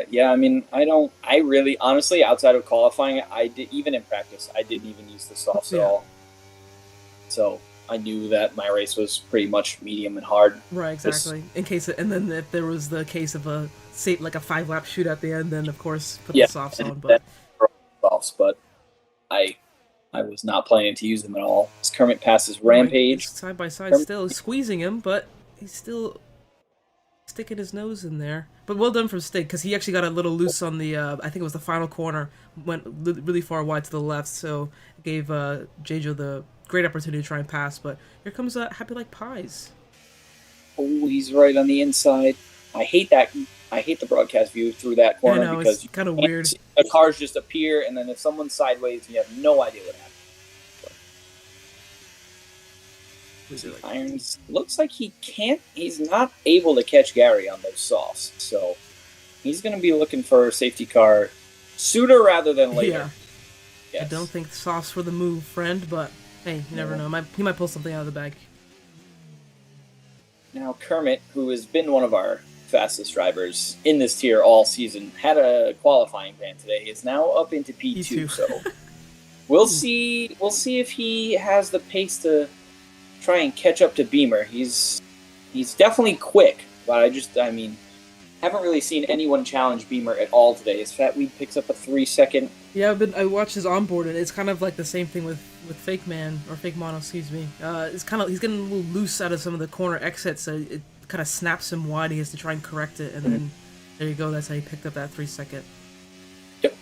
Yeah, I mean, I really, honestly, outside of qualifying, even in practice, I didn't even use the softs at all. So I knew that my race was pretty much medium and hard. Right, exactly. In case, and then if there was the case of a 5-lap shoot at the end, then of course put the softs on. But softs, but I was not planning to use them at all. As Kermit passes Rampage, side by side, still he's squeezing him, but he's still sticking his nose in there. But well done from Stig, because he actually got a little loose on the, I think it was the final corner, went really far wide to the left, so it gave Jejo the great opportunity to try and pass. But here comes Happy Like Pies. Oh, he's right on the inside. I hate that. I hate the broadcast view through that corner, I know, because it's kind of weird. The cars just appear, and then if someone's sideways, you have no idea what happened. Irons looks like he's not able to catch Gary on those softs, so he's going to be looking for a safety car sooner rather than later. Yeah. Yes. I don't think softs were the move, friend, but hey, you never know. He might pull something out of the bag. Now Kermit, who has been one of our fastest drivers in this tier all season, had a qualifying ban today, is now up into P2. So we'll see if he has the pace to try and catch up to Beamer. He's definitely quick, but I mean, haven't really seen anyone challenge Beamer at all today. As Fatweed picks up a 3-second. Yeah, I watched his onboard, and it's kind of like the same thing with Fake Man, or Fake Mono, excuse me. It's kind of, he's getting a little loose out of some of the corner exits, so it kind of snaps him wide. He has to try and correct it, and then there you go. That's how he picked up that 3-second. Yep.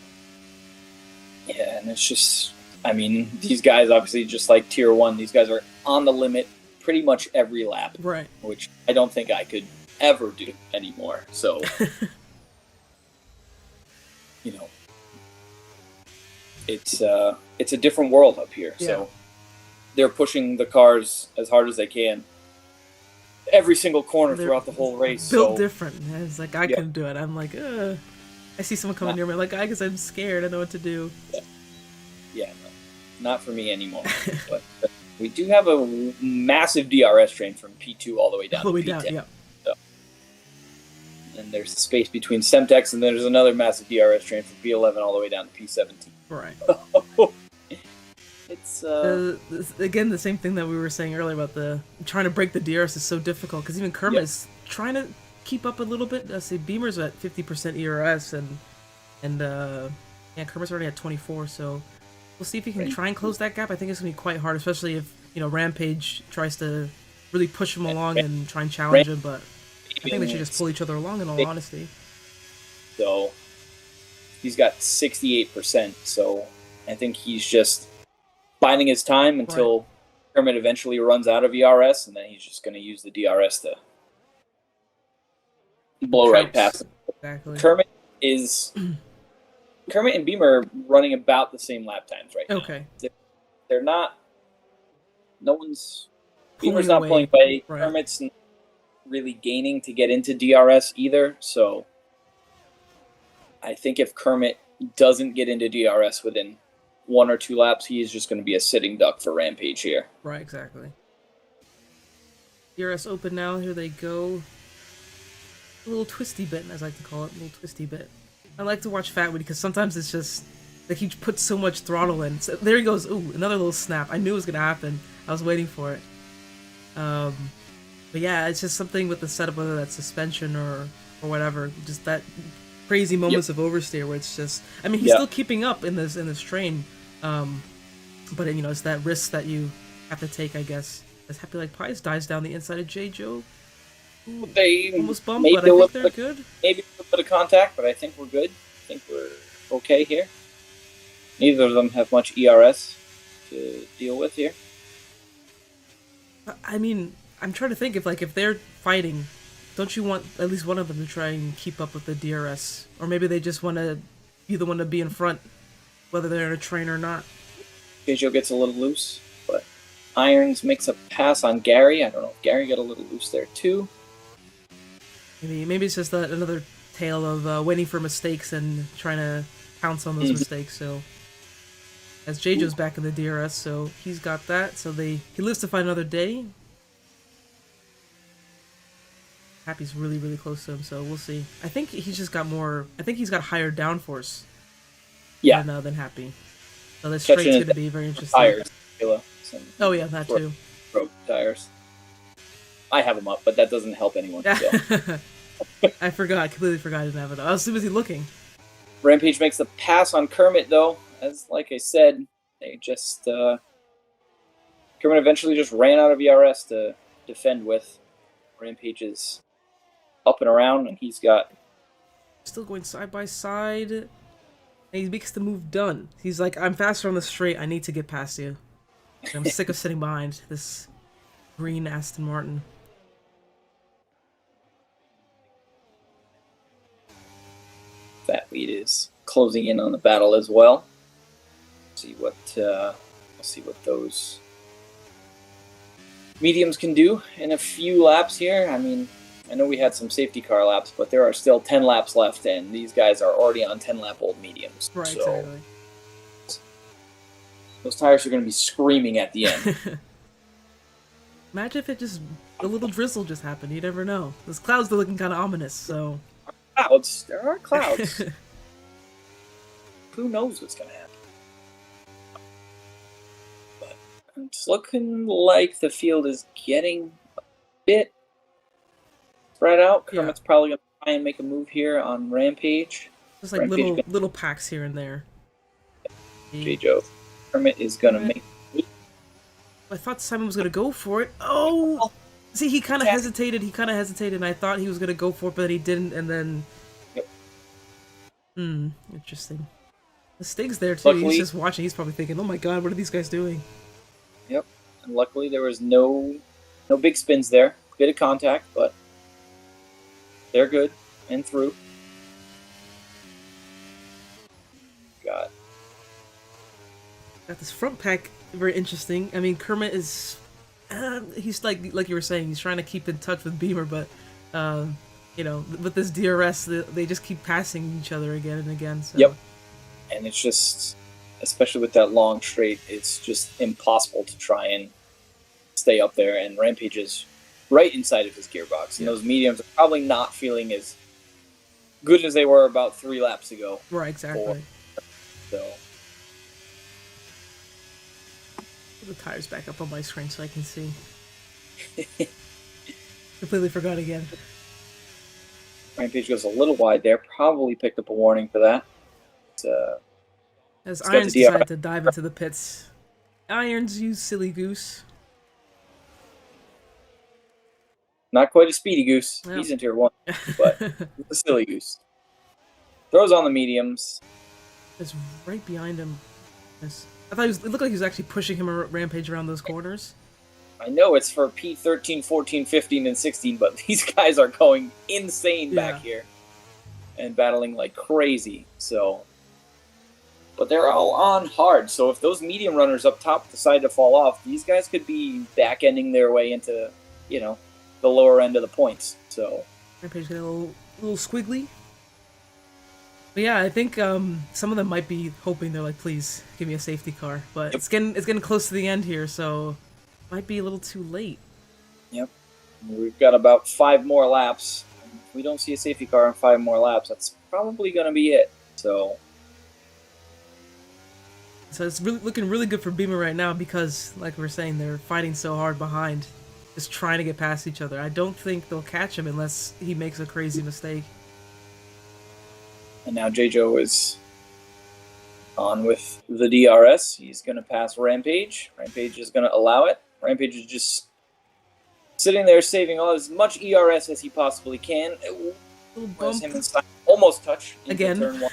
Yeah, and it's just, I mean, these guys obviously, just like tier 1, these guys are on the limit pretty much every lap. Right. Which I don't think I could ever do anymore. So, you know, it's a different world up here. Yeah. So they're pushing the cars as hard as they can every single corner throughout the whole race. Built different. It's like I couldn't do it. I'm like, I see someone coming near me. I'm like, I guess I'm scared. I know what to do. Yeah, no, not for me anymore. But we do have a massive DRS train from P2 all the way down to P10. Down, yeah. So, and there's the space between Semtex, and there's another massive DRS train from P11 all the way down to P17. Right. It's again the same thing that we were saying earlier about the trying to break the DRS is so difficult, because even Kermit is trying to keep up a little bit. I say Beamer's at 50% ERS, and Kermit's already at 24. So we'll see if he can try and close that gap. I think it's gonna be quite hard, especially if Rampage tries to really push him along and try and challenge him. But I think they should just pull each other along, in all honesty. So he's got 68%. So I think he's just biding his time until Kermit eventually runs out of ERS, and then he's just going to use the DRS to blow right past him. Exactly. Kermit and Beamer are running about the same lap times right now. Okay. They're not. Beamer's not pulling away. Right. Kermit's not really gaining to get into DRS either. So I think if Kermit doesn't get into DRS within 1 or 2 laps, he is just going to be a sitting duck for Rampage here. Right, exactly. DRS open now. Here they go. A little twisty bit, as I like to call it. A little twisty bit. I like to watch Fatwood because sometimes it's just like he puts so much throttle in. So there he goes. Ooh, another little snap. I knew it was going to happen. I was waiting for it. But yeah, it's just something with the setup, whether that's suspension or whatever. Just that crazy moments of oversteer where it's just, I mean, he's still keeping up in this train. But it's that risk that you have to take, I guess. As Happy Like Pies dies down the inside of Jejo. They almost bumped, but I think they're good. Maybe a little bit of contact, but I think we're good. I think we're okay here. Neither of them have much ERS to deal with here. I mean, I'm trying to think if they're fighting, don't you want at least one of them to try and keep up with the DRS? Or maybe they just want to be the one to be in front, whether they're in a train or not. Jejo gets a little loose, but Irons makes a pass on Gary. I don't know if Gary got a little loose there too. Maybe it's just another tale of waiting for mistakes and trying to pounce on those mistakes. So as J-Jo's back in the DRS, so he's got that. So he lives to fight another day. Happy's really, really close to him, so we'll see. I think he's just got more. I think he's got higher downforce. Yeah. Than Happy. So this straight's going to be very interesting. Tires. Oh yeah, that too. Broke tires. I have them up, but that doesn't help anyone. So. I completely forgot I didn't have it. I was too busy looking. Rampage makes the pass on Kermit, though. As like I said, they just Kermit eventually just ran out of ERS to defend with. Rampage is up and around, and he's got still going side by side. And he makes the move done. He's like, I'm faster on the straight. I need to get past you. I'm sick of sitting behind this green Aston Martin. Fat Lead is closing in on the battle as well. We'll see what those mediums can do in a few laps here. I mean, I know we had some safety car laps, but there are still 10 laps left, and these guys are already on 10-lap-old mediums. Right, so exactly. Those tires are going to be screaming at the end. Imagine if a little drizzle just happened. You never know. Those clouds are looking kind of ominous, so... Clouds. There are clouds. Who knows what's going to happen? But it's looking like the field is getting a bit spread out. Kermit's probably going to try and make a move here on Rampage. Just like little packs here and there. J-Jo. Kermit is going to make... I thought Simon was going to go for it. Oh! See, he kind of hesitated. And I thought he was going to go for it, but he didn't, and then... Yep. Interesting. The Stig's there, too. Luckily, he's just watching. He's probably thinking, oh my god, what are these guys doing? Yep. And luckily, there was no big spins there. Bit of contact, but they're good and through. Got this front pack, very interesting. I mean, Kermit is... he's like you were saying, he's trying to keep in touch with Beamer, but with this DRS, they just keep passing each other again and again. So. Yep, and it's just, especially with that long straight, it's just impossible to try and stay up there. And Rampage is right inside of his gearbox, and those mediums are probably not feeling as good as they were about 3 laps ago. Right, exactly. So. The tires back up on my screen so I can see. Completely forgot again. Rampage goes a little wide there. Probably picked up a warning for that. As Irons decided to dive into the pits. Irons, you silly goose. Not quite a speedy goose. Well. He's in tier 1, but a silly goose. Throws on the mediums. It's right behind him. I thought it looked like he was actually pushing him Rampage around those corners. I know it's for P13, 14, 15, and 16, but these guys are going insane back here and battling like crazy. So, but they're all on hard. So if those medium runners up top decide to fall off, these guys could be back-ending their way into, the lower end of the points. So Rampage got a little squiggly. But yeah, I think some of them might be hoping, they're like, please give me a safety car. But it's getting close to the end here, so might be a little too late. Yep. We've got about 5 more laps. If we don't see a safety car in 5 more laps, that's probably going to be it. So it's looking really good for Beamer right now because, like we were saying, they're fighting so hard behind, just trying to get past each other. I don't think they'll catch him unless he makes a crazy mistake. And now J-Jo is on with the DRS. He's going to pass Rampage. Rampage is going to allow it. Rampage is just sitting there saving as much ERS as he possibly can. Little bump. Him and Simon almost touch again. Turn 1.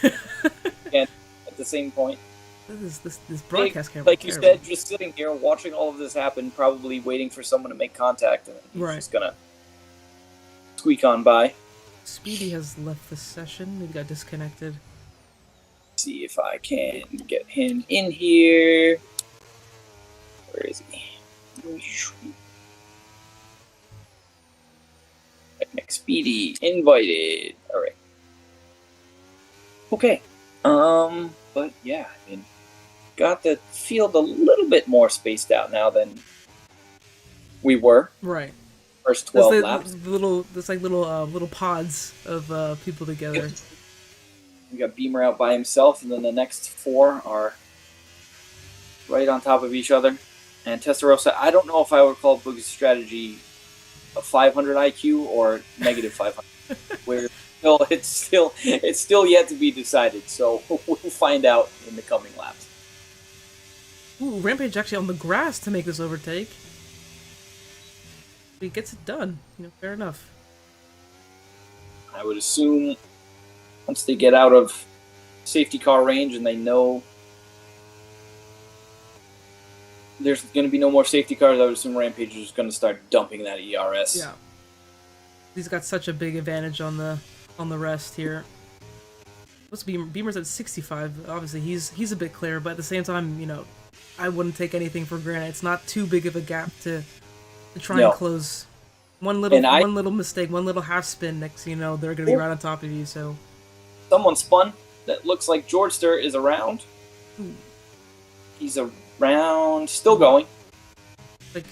Again, at the same point. This broadcast camera. Like you said, just sitting here watching all of this happen, probably waiting for someone to make contact, and he's just going to squeak on by. Speedy has left the session. Maybe got disconnected. See if I can get him in here. Where is he? Next Speedy invited. All right. Okay. But yeah, I mean, got the field a little bit more spaced out now than we were. Right. First 12 laps. There's like little pods of people together. We got Beamer out by himself, and then the next 4 are right on top of each other. And Testarossa, I don't know if I would call Boogie's strategy a 500 IQ or negative 500. Where it's still yet to be decided. So we'll find out in the coming laps. Ooh, Rampage actually on the grass to make this overtake. He gets it done. Fair enough. I would assume once they get out of safety car range and they know there's going to be no more safety cars, I would assume Rampage is just going to start dumping that ERS. Yeah. He's got such a big advantage on the rest here. What's Beamer's at 65. Obviously, he's a bit clear, but at the same time, I wouldn't take anything for granted. It's not too big of a gap to try and close. One little mistake, one little half spin, next they're going to be right on top of you. So someone spun. That looks like Georgester is around. He's around, still going. Like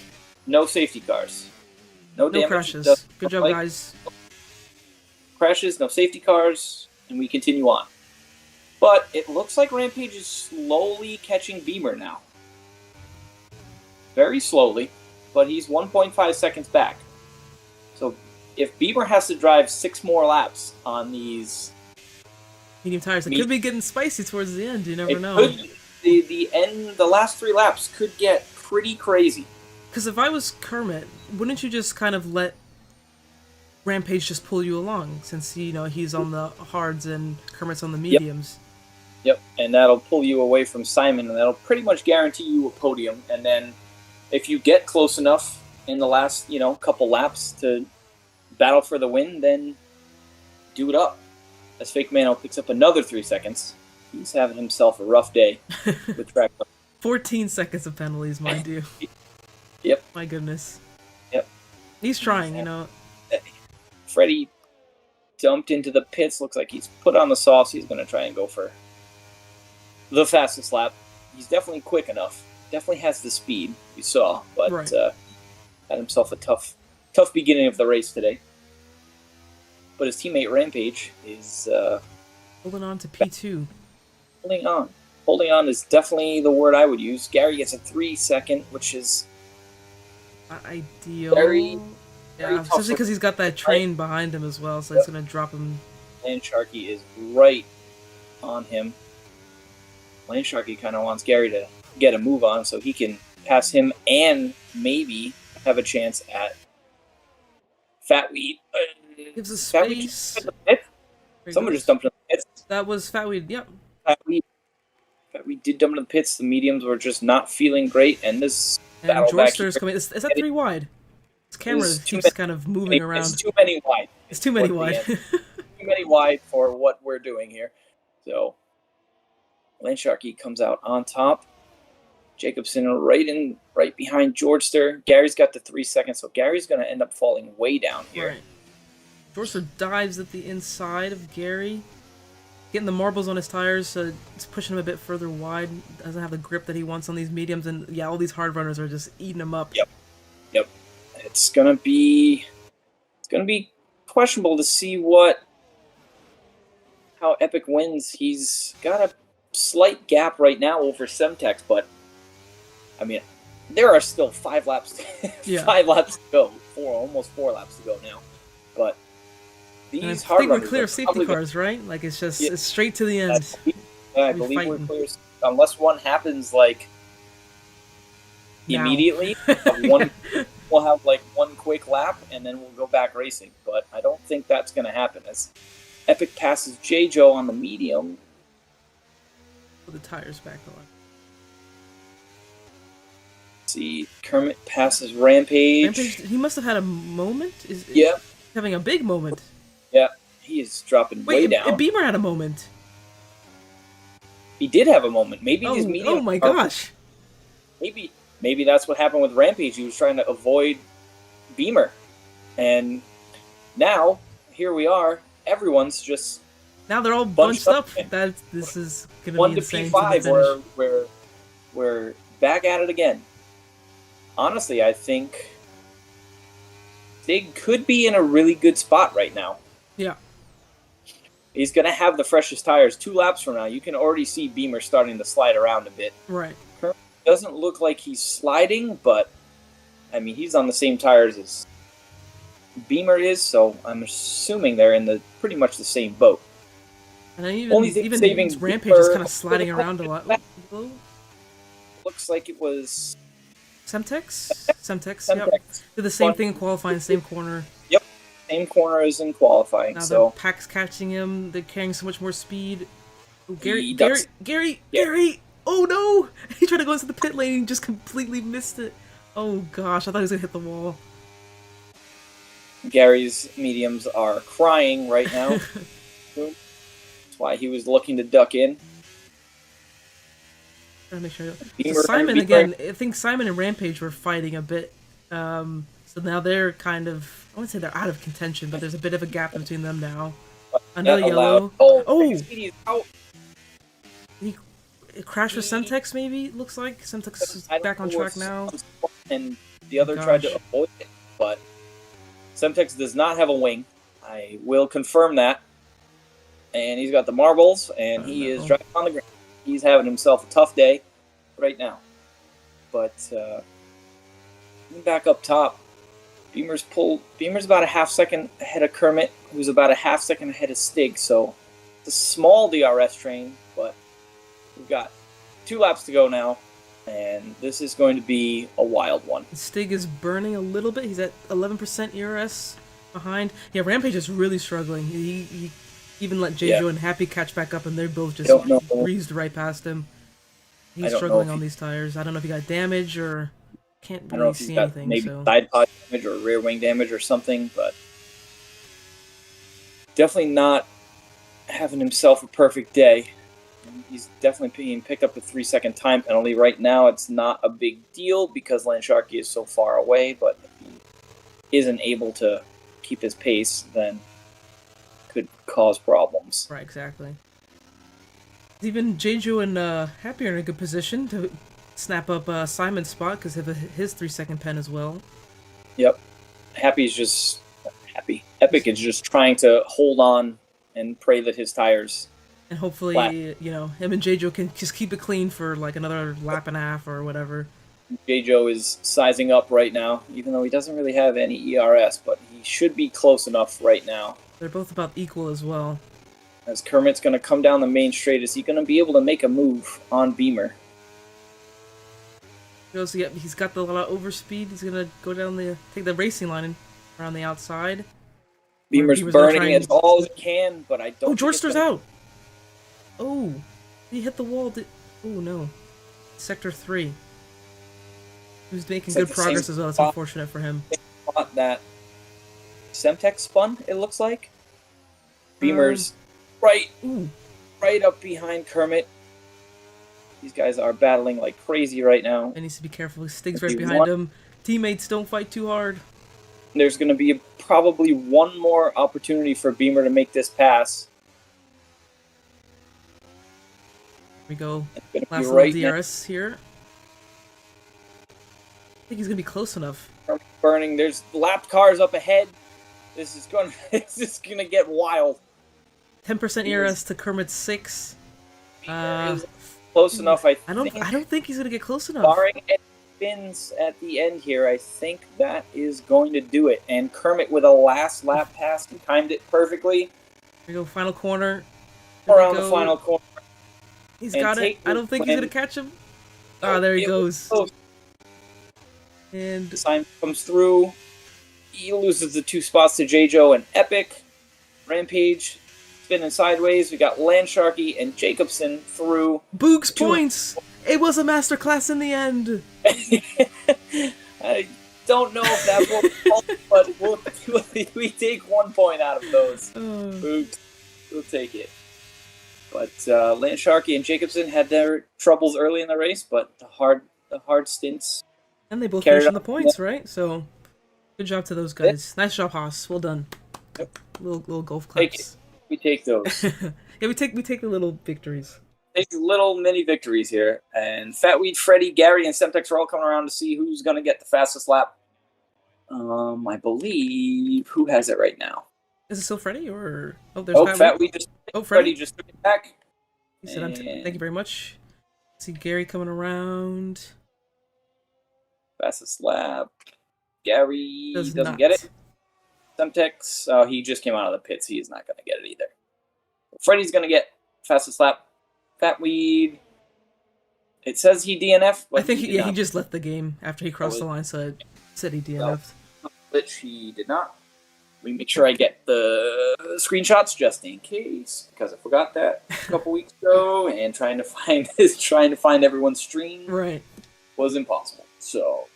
no safety cars. No damage. Crashes. Good job, guys. Crashes, no safety cars, and we continue on. But it looks like Rampage is slowly catching Beamer now. Very slowly, but he's 1.5 seconds back. So if Beamer has to drive 6 more laps on these medium tires, it could be getting spicy towards the end. You never know. The last 3 laps could get pretty crazy. Because if I was Kermit, wouldn't you just kind of let Rampage just pull you along, since he's on the hards and Kermit's on the mediums? Yep, and that'll pull you away from Simon, and that'll pretty much guarantee you a podium. And then if you get close enough in the last couple laps to battle for the win, then do it up. As Fake Mano picks up another 3 seconds. He's having himself a rough day with track. 14 seconds of penalties, mind you. Yep. My goodness. Yep. He's trying, Freddie dumped into the pits. Looks like he's put on the sauce. He's going to try and go for the fastest lap. He's definitely quick enough. Definitely has the speed we saw, but had himself a tough beginning of the race today. But his teammate Rampage is holding on to P2. Holding on is definitely the word I would use. Gary gets a 3 second, which is not ideal. Especially because he's got that train behind him as well, so it's going to drop him. Lane Sharkey is right on him. Lane Sharkey kind of wants Gary to get a move on so he can pass him and maybe have a chance at Fatweed. Gives us space. Someone just dumped in the pits. That was Fatweed, yep. Fatweed did dump in the pits. The mediums were just not feeling great, and this battle back here, is coming. Is that 3 wide? This camera keeps kind of moving around. It's too many wide. It's too many wide. Too many wide for what we're doing here. So Lane Sharkey comes out on top. Jacobson right behind Georgester. Gary's got the 3 seconds, so Gary's going to end up falling way down here. Right. Georgester dives at the inside of Gary, getting the marbles on his tires, so it's pushing him a bit further wide. Doesn't have the grip that he wants on these mediums, and all these hard runners are just eating him up. Yep. It's gonna be questionable to see how Epic wins. He's got a slight gap right now over Semtex, but I mean, there are still 5 laps, 5 laps to go. Almost 4 laps to go now. But these hard runners, we're clear of safety cars, right? Like it's just it's straight to the end. I believe we're clear, unless one happens immediately. We'll have one quick lap and then we'll go back racing. But I don't think that's going to happen as Epic passes J-Joe on the medium. Put the tires back on. See, Kermit passes Rampage. He must have had a moment. Yeah. Having a big moment. Yeah, he is dropping way down. Beamer had a moment. He did have a moment. Maybe his medium. Oh my gosh. Maybe that's what happened with Rampage. He was trying to avoid Beamer. And now, here we are. Everyone's just Now they're all bunched up. This is gonna One be to insane. P5, To the finish. we're back at it again. Honestly, I think Stig could be in a really good spot right now. Yeah. He's going to have the freshest tires 2 laps from now. You can already see Beamer starting to slide around a bit. Right. Doesn't look like he's sliding, but I mean, he's on the same tires as Beamer is, so I'm assuming they're in pretty much the same boat. And then Even saving Rampage is kind of sliding around a lot. Oh, looks like it was Semtex? Semtex, yep. Did the same thing in qualifying, same corner. Yep, same corner as in qualifying. Now so the pack's catching him. They're carrying so much more speed. Oh, He Gary! Oh no! He tried to go into the pit lane and just completely missed it. Oh gosh, I thought he was gonna hit the wall. Gary's mediums are crying right now. That's why he was looking to duck in. Trying to make sure. So Simon again. I think Simon and Rampage were fighting a bit. So now they're kind of. I wouldn't say they're out of contention, but there's a bit of a gap between them now. Another yellow. Oh! It crashed with Semtex, maybe, it looks like. Semtex is back on track now. And the other tried to avoid it, but Semtex does not have a wing. I will confirm that. And he's got the marbles, and he is driving on the ground. He's having himself a tough day right now. But back up top, Beamer's about a half second ahead of Kermit, who's about a half second ahead of Stig, so it's a small DRS train, but we've got 2 laps to go now, and this is going to be a wild one. Stig is burning a little bit. He's at 11% ERS behind. Yeah, Rampage is really struggling. He even let Jeju and Happy catch back up, and they're both just breezed right past him. He's struggling on these tires. I don't know if he got damage or can't really see anything. Maybe side pod damage or rear wing damage or something, but definitely not having himself a perfect day. He's definitely being picked up a 3-second time penalty. Right now, it's not a big deal because Lansharky is so far away, but if he isn't able to keep his pace, then could cause problems. Right, exactly. Even Jeju and Happy are in a good position to snap up Simon's spot because of his 3-second pen as well. Yep. Happy's just happy. Epic is just trying to hold on and pray that his tires. And hopefully, him and Jeju can just keep it clean for like another lap and a half or whatever. Jeju is sizing up right now, even though he doesn't really have any ERS, but he should be close enough right now. They're both about equal as well. As Kermit's going to come down the main straight, is he going to be able to make a move on Beamer? He's got a lot of overspeed. He's going to go down take the racing line and around the outside. Beamer's burning as all as he can, but I don't. Oh, Georgester's out! Oh, he hit the wall. Oh no, Sector 3. He was making good progress as well. It's unfortunate for him. That Semtex spun, it looks like. Beamer's right up behind Kermit. These guys are battling like crazy right now. He needs to be careful. Stig's right behind him. Teammates, don't fight too hard. There's going to be probably one more opportunity for Beamer to make this pass. Here we go. Last little DRS here. I think he's going to be close enough. Burning. There's lapped cars up ahead. This is going to get wild. 10% ERS to Kermit's 6. Close enough, I don't think he's going to get close enough. Barring any spins at the end here, I think that is going to do it. And Kermit with a last lap pass, he timed it perfectly. Here we go, final corner. Around the final corner. He's got it. I don't think he's going to catch him. Ah, there he goes. And Simon comes through. He loses the 2 spots to Jeju and Epic. Rampage spinning sideways. We got Lansharky and Jacobson through. Boog's points! It was a masterclass in the end! I don't know if that's what but we take 1 point out of those. Boogs, we'll take it. But Lansharky and Jacobson had their troubles early in the race, but the hard stints. And they both finished in the points, right? So, good job to those guys. Nice job, Haas. Well done. Yep. Little golf claps. We take those. Yeah, we take the little victories. Take little mini victories here. And Fatweed, Freddy, Gary, and Semtex are all coming around to see who's going to get the fastest lap. I believe who has it right now. Is it still Freddy or there's Fatweed just. Freddy? Freddy just took it back. He said, "Thank you very much." See Gary coming around. Fastest lap. Gary doesn't not get it. Semtex, he just came out of the pits. He is not going to get it either. Freddy's going to get fastest lap. Fatweed. It says he DNF. I think he just left the game after he crossed the line, so it said he DNF'd. Which he did not. Let me make sure I get the screenshots just in case, because I forgot that a couple weeks ago, and trying to find everyone's stream was impossible. So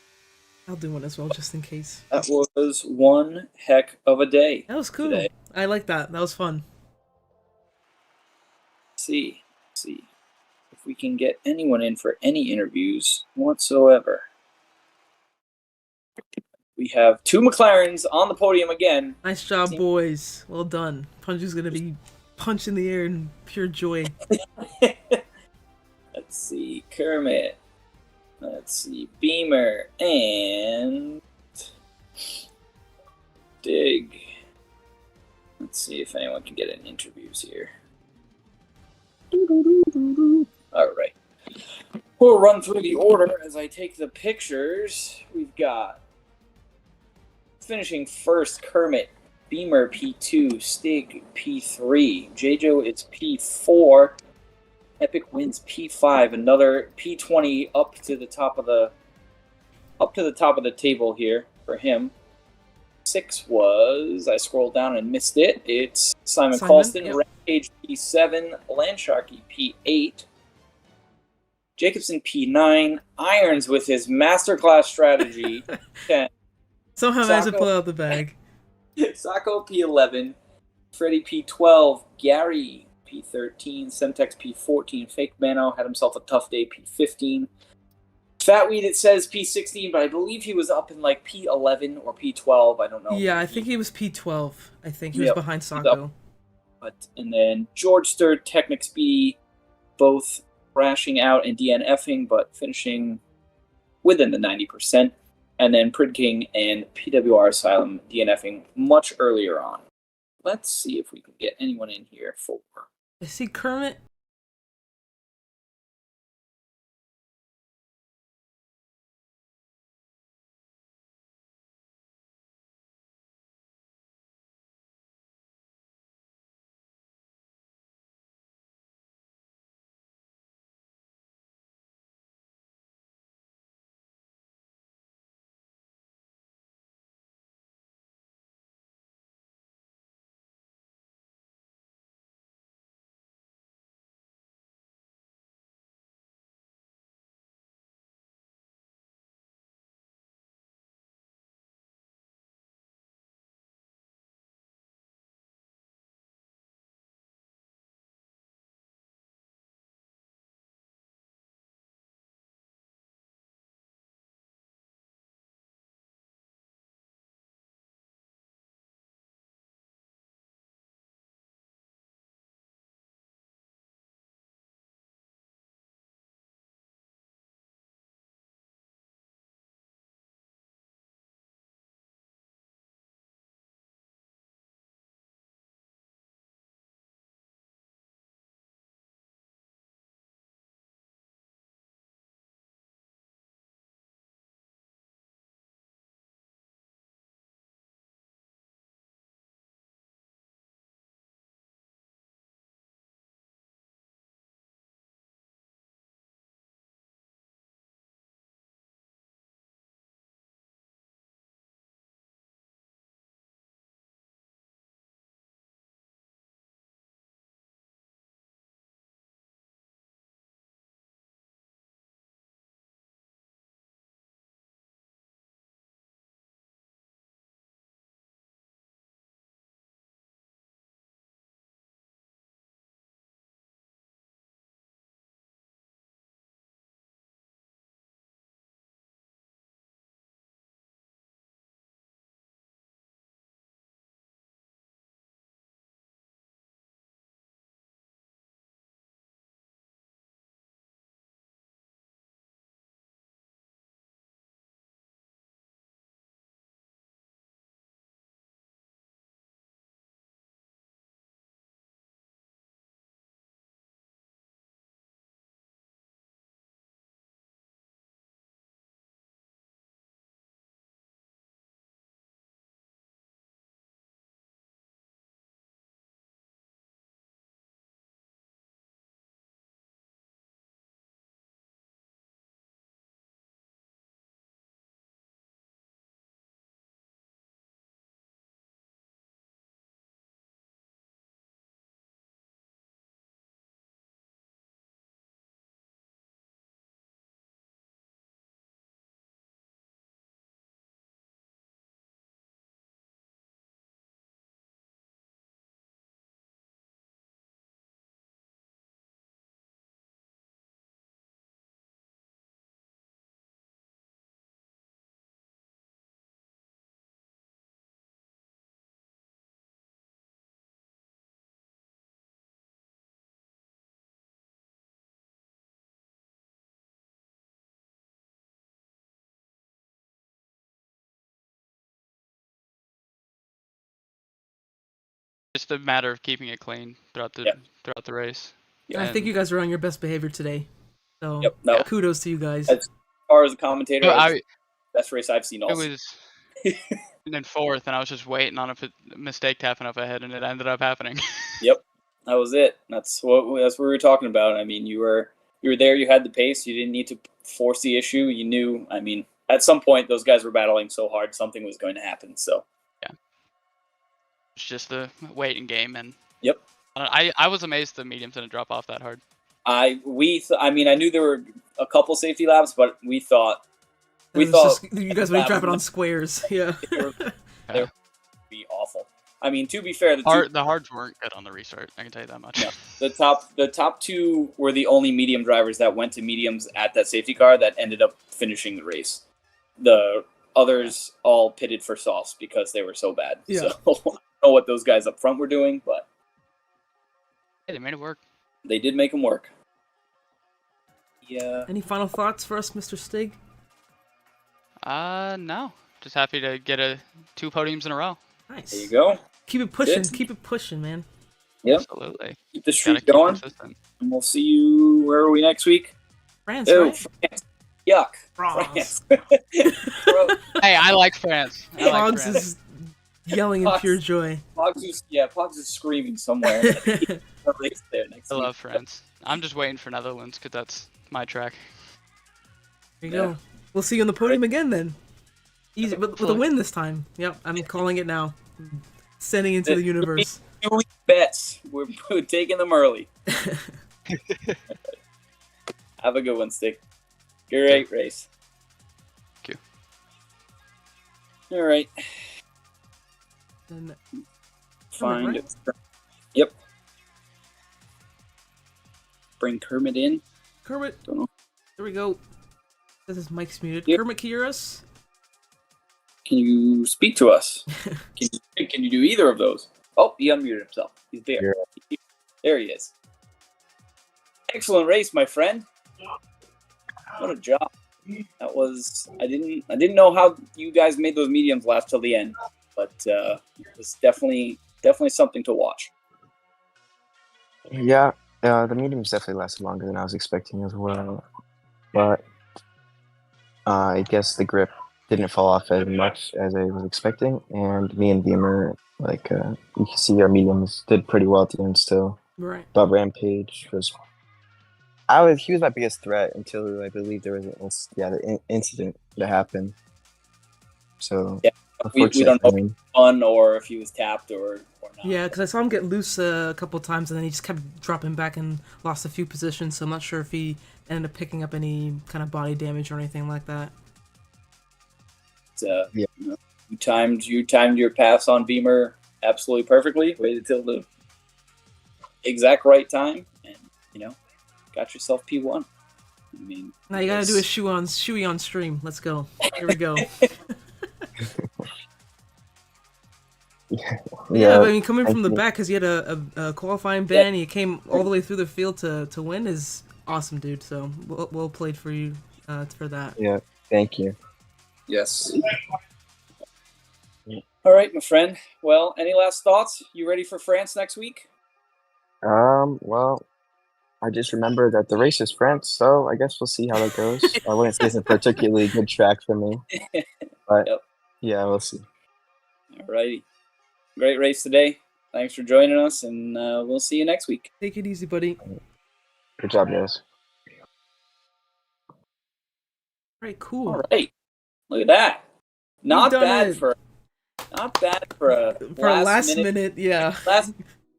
I'll do one as well, just in case. That was one heck of a day. That was cool. Today. I like that. That was fun. Let's see if we can get anyone in for any interviews whatsoever. We have 2 McLarens on the podium again. Nice job, boys. Well done. Punju's gonna be punching the air in pure joy. Let's see, Kermit. Let's see, Beamer and Dig. Let's see if anyone can get in interviews here. All right. We'll run through the order as I take the pictures. We've got finishing first, Kermit, Beamer P2, Stig P3, JJo it's P4, Epic wins P5, another P20 up to the top of the table here for him. 6 was, I scrolled down and missed it. It's Simon Colston, yep. Rampage P7, Landsharky P8, Jacobson P9, Irons with his masterclass strategy 10. Somehow managed to pull out the bag. Sacco P11, Freddy P12, Gary P13, Semtex P14, Fake Mano had himself a tough day, P15. Fatweed, it says P16, but I believe he was up in like P11 or P12. I don't know. Yeah, I think he was P12. I think he was behind Sacco. And then George Sturd, Technics B, both crashing out and DNFing, but finishing within the 90%. And then Prid King and PWR Asylum DNFing much earlier on. Let's see if we can get anyone in here for. I see Kermit. Just a matter of keeping it clean throughout the race. And I think you guys were on your best behavior today. So kudos to you guys. As far as a commentator, best race I've seen all It was in fourth, and I was just waiting on a mistake to happen up ahead, and it ended up happening. Yep, that was it. That's what we were talking about. I mean, you were there. You had the pace. You didn't need to force the issue. You knew. I mean, at some point, those guys were battling so hard, something was going to happen. So yeah, it's just the waiting game, and yep. I was amazed the mediums didn't drop off that hard. I knew there were a couple safety laps, but we thought you guys would drop it on squares. Yeah, they would be awful. I mean, to be fair, the hards weren't good on the restart. I can tell you that much. Yeah. The top two were the only medium drivers that went to mediums at that safety car that ended up finishing the race. The others all pitted for softs because they were so bad. Yeah. So I don't know what those guys up front were doing, but they made it work. They did make them work. Yeah. Any final thoughts for us, Mr. Stig? No. Just happy to get 2 podiums in a row. Nice. There you go. Keep it pushing. Keep it pushing, man. Yep. Absolutely. Keep the streak going. And we'll see you. Where are we next week? France, right? France. Yuck. France. Hey, I like France. Pogs is yelling in pure joy. Pogs is screaming somewhere. I love France. I'm just waiting for Netherlands because that's my track. There you go. We'll see you on the podium again then. Easy, with a win this time. Yep, I'm calling it now. Sending into the universe. Bets. We're taking them early. Have a good one, Stick. Great race. Thank you. All right. Then find it. Yep. Bring Kermit in. Kermit. Don't know. There we go. This is Mike's muted. Yep. Kermit, can you hear us? Can you speak to us? Can you do either of those? Oh, he unmuted himself. He's there. Yeah. There he is. Excellent race, my friend. What a job. That was. I didn't know how you guys made those mediums last till the end, but it was definitely something to watch. Yeah, the mediums definitely lasted longer than I was expecting as well, but I guess the grip didn't fall off as much as I was expecting, and me and Beamer, you can see our mediums did pretty well at the end still. Right. But Rampage he was my biggest threat until I believe there was the incident that happened. So yeah, we don't know if he was fun or if he was tapped or not. Yeah, because I saw him get loose a couple times and then he just kept dropping back and lost a few positions. So I'm not sure if he ended up picking up any kind of body damage or anything like that. You timed your pass on Beamer absolutely perfectly. Waited till the exact right time, and got yourself P1. I mean, now you gotta do a shoey on stream. Let's go. Here we go. Yeah, but I mean, coming from the back because you had a qualifying ban, and you came all the way through the field to win is awesome, dude. So well played for you for that. Yeah, thank you. Yes. All right, my friend. Well, any last thoughts? You ready for France next week? Well, I just remember that the race is France, so I guess we'll see how that goes. I wouldn't say it's a particularly good track for me, but yeah, we'll see. All righty. Great race today. Thanks for joining us, and we'll see you next week. Take it easy, buddy. Good job, guys. All right, cool. All right. Look at that. Not bad for a last minute, yeah. Last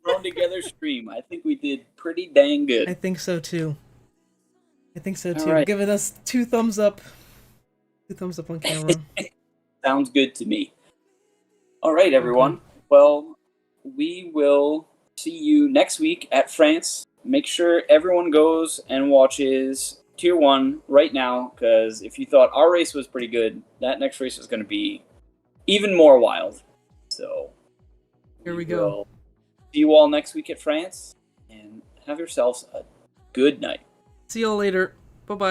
thrown together stream. I think we did pretty dang good. I think so too. Right. Giving us 2 thumbs up. 2 thumbs up on camera. Sounds good to me. All right, everyone. Okay. Well, we will see you next week at France. Make sure everyone goes and watches Tier 1 right now, because if you thought our race was pretty good, that next race is going to be even more wild. So here we go. See you all next week at France, and have yourselves a good night. See you all later.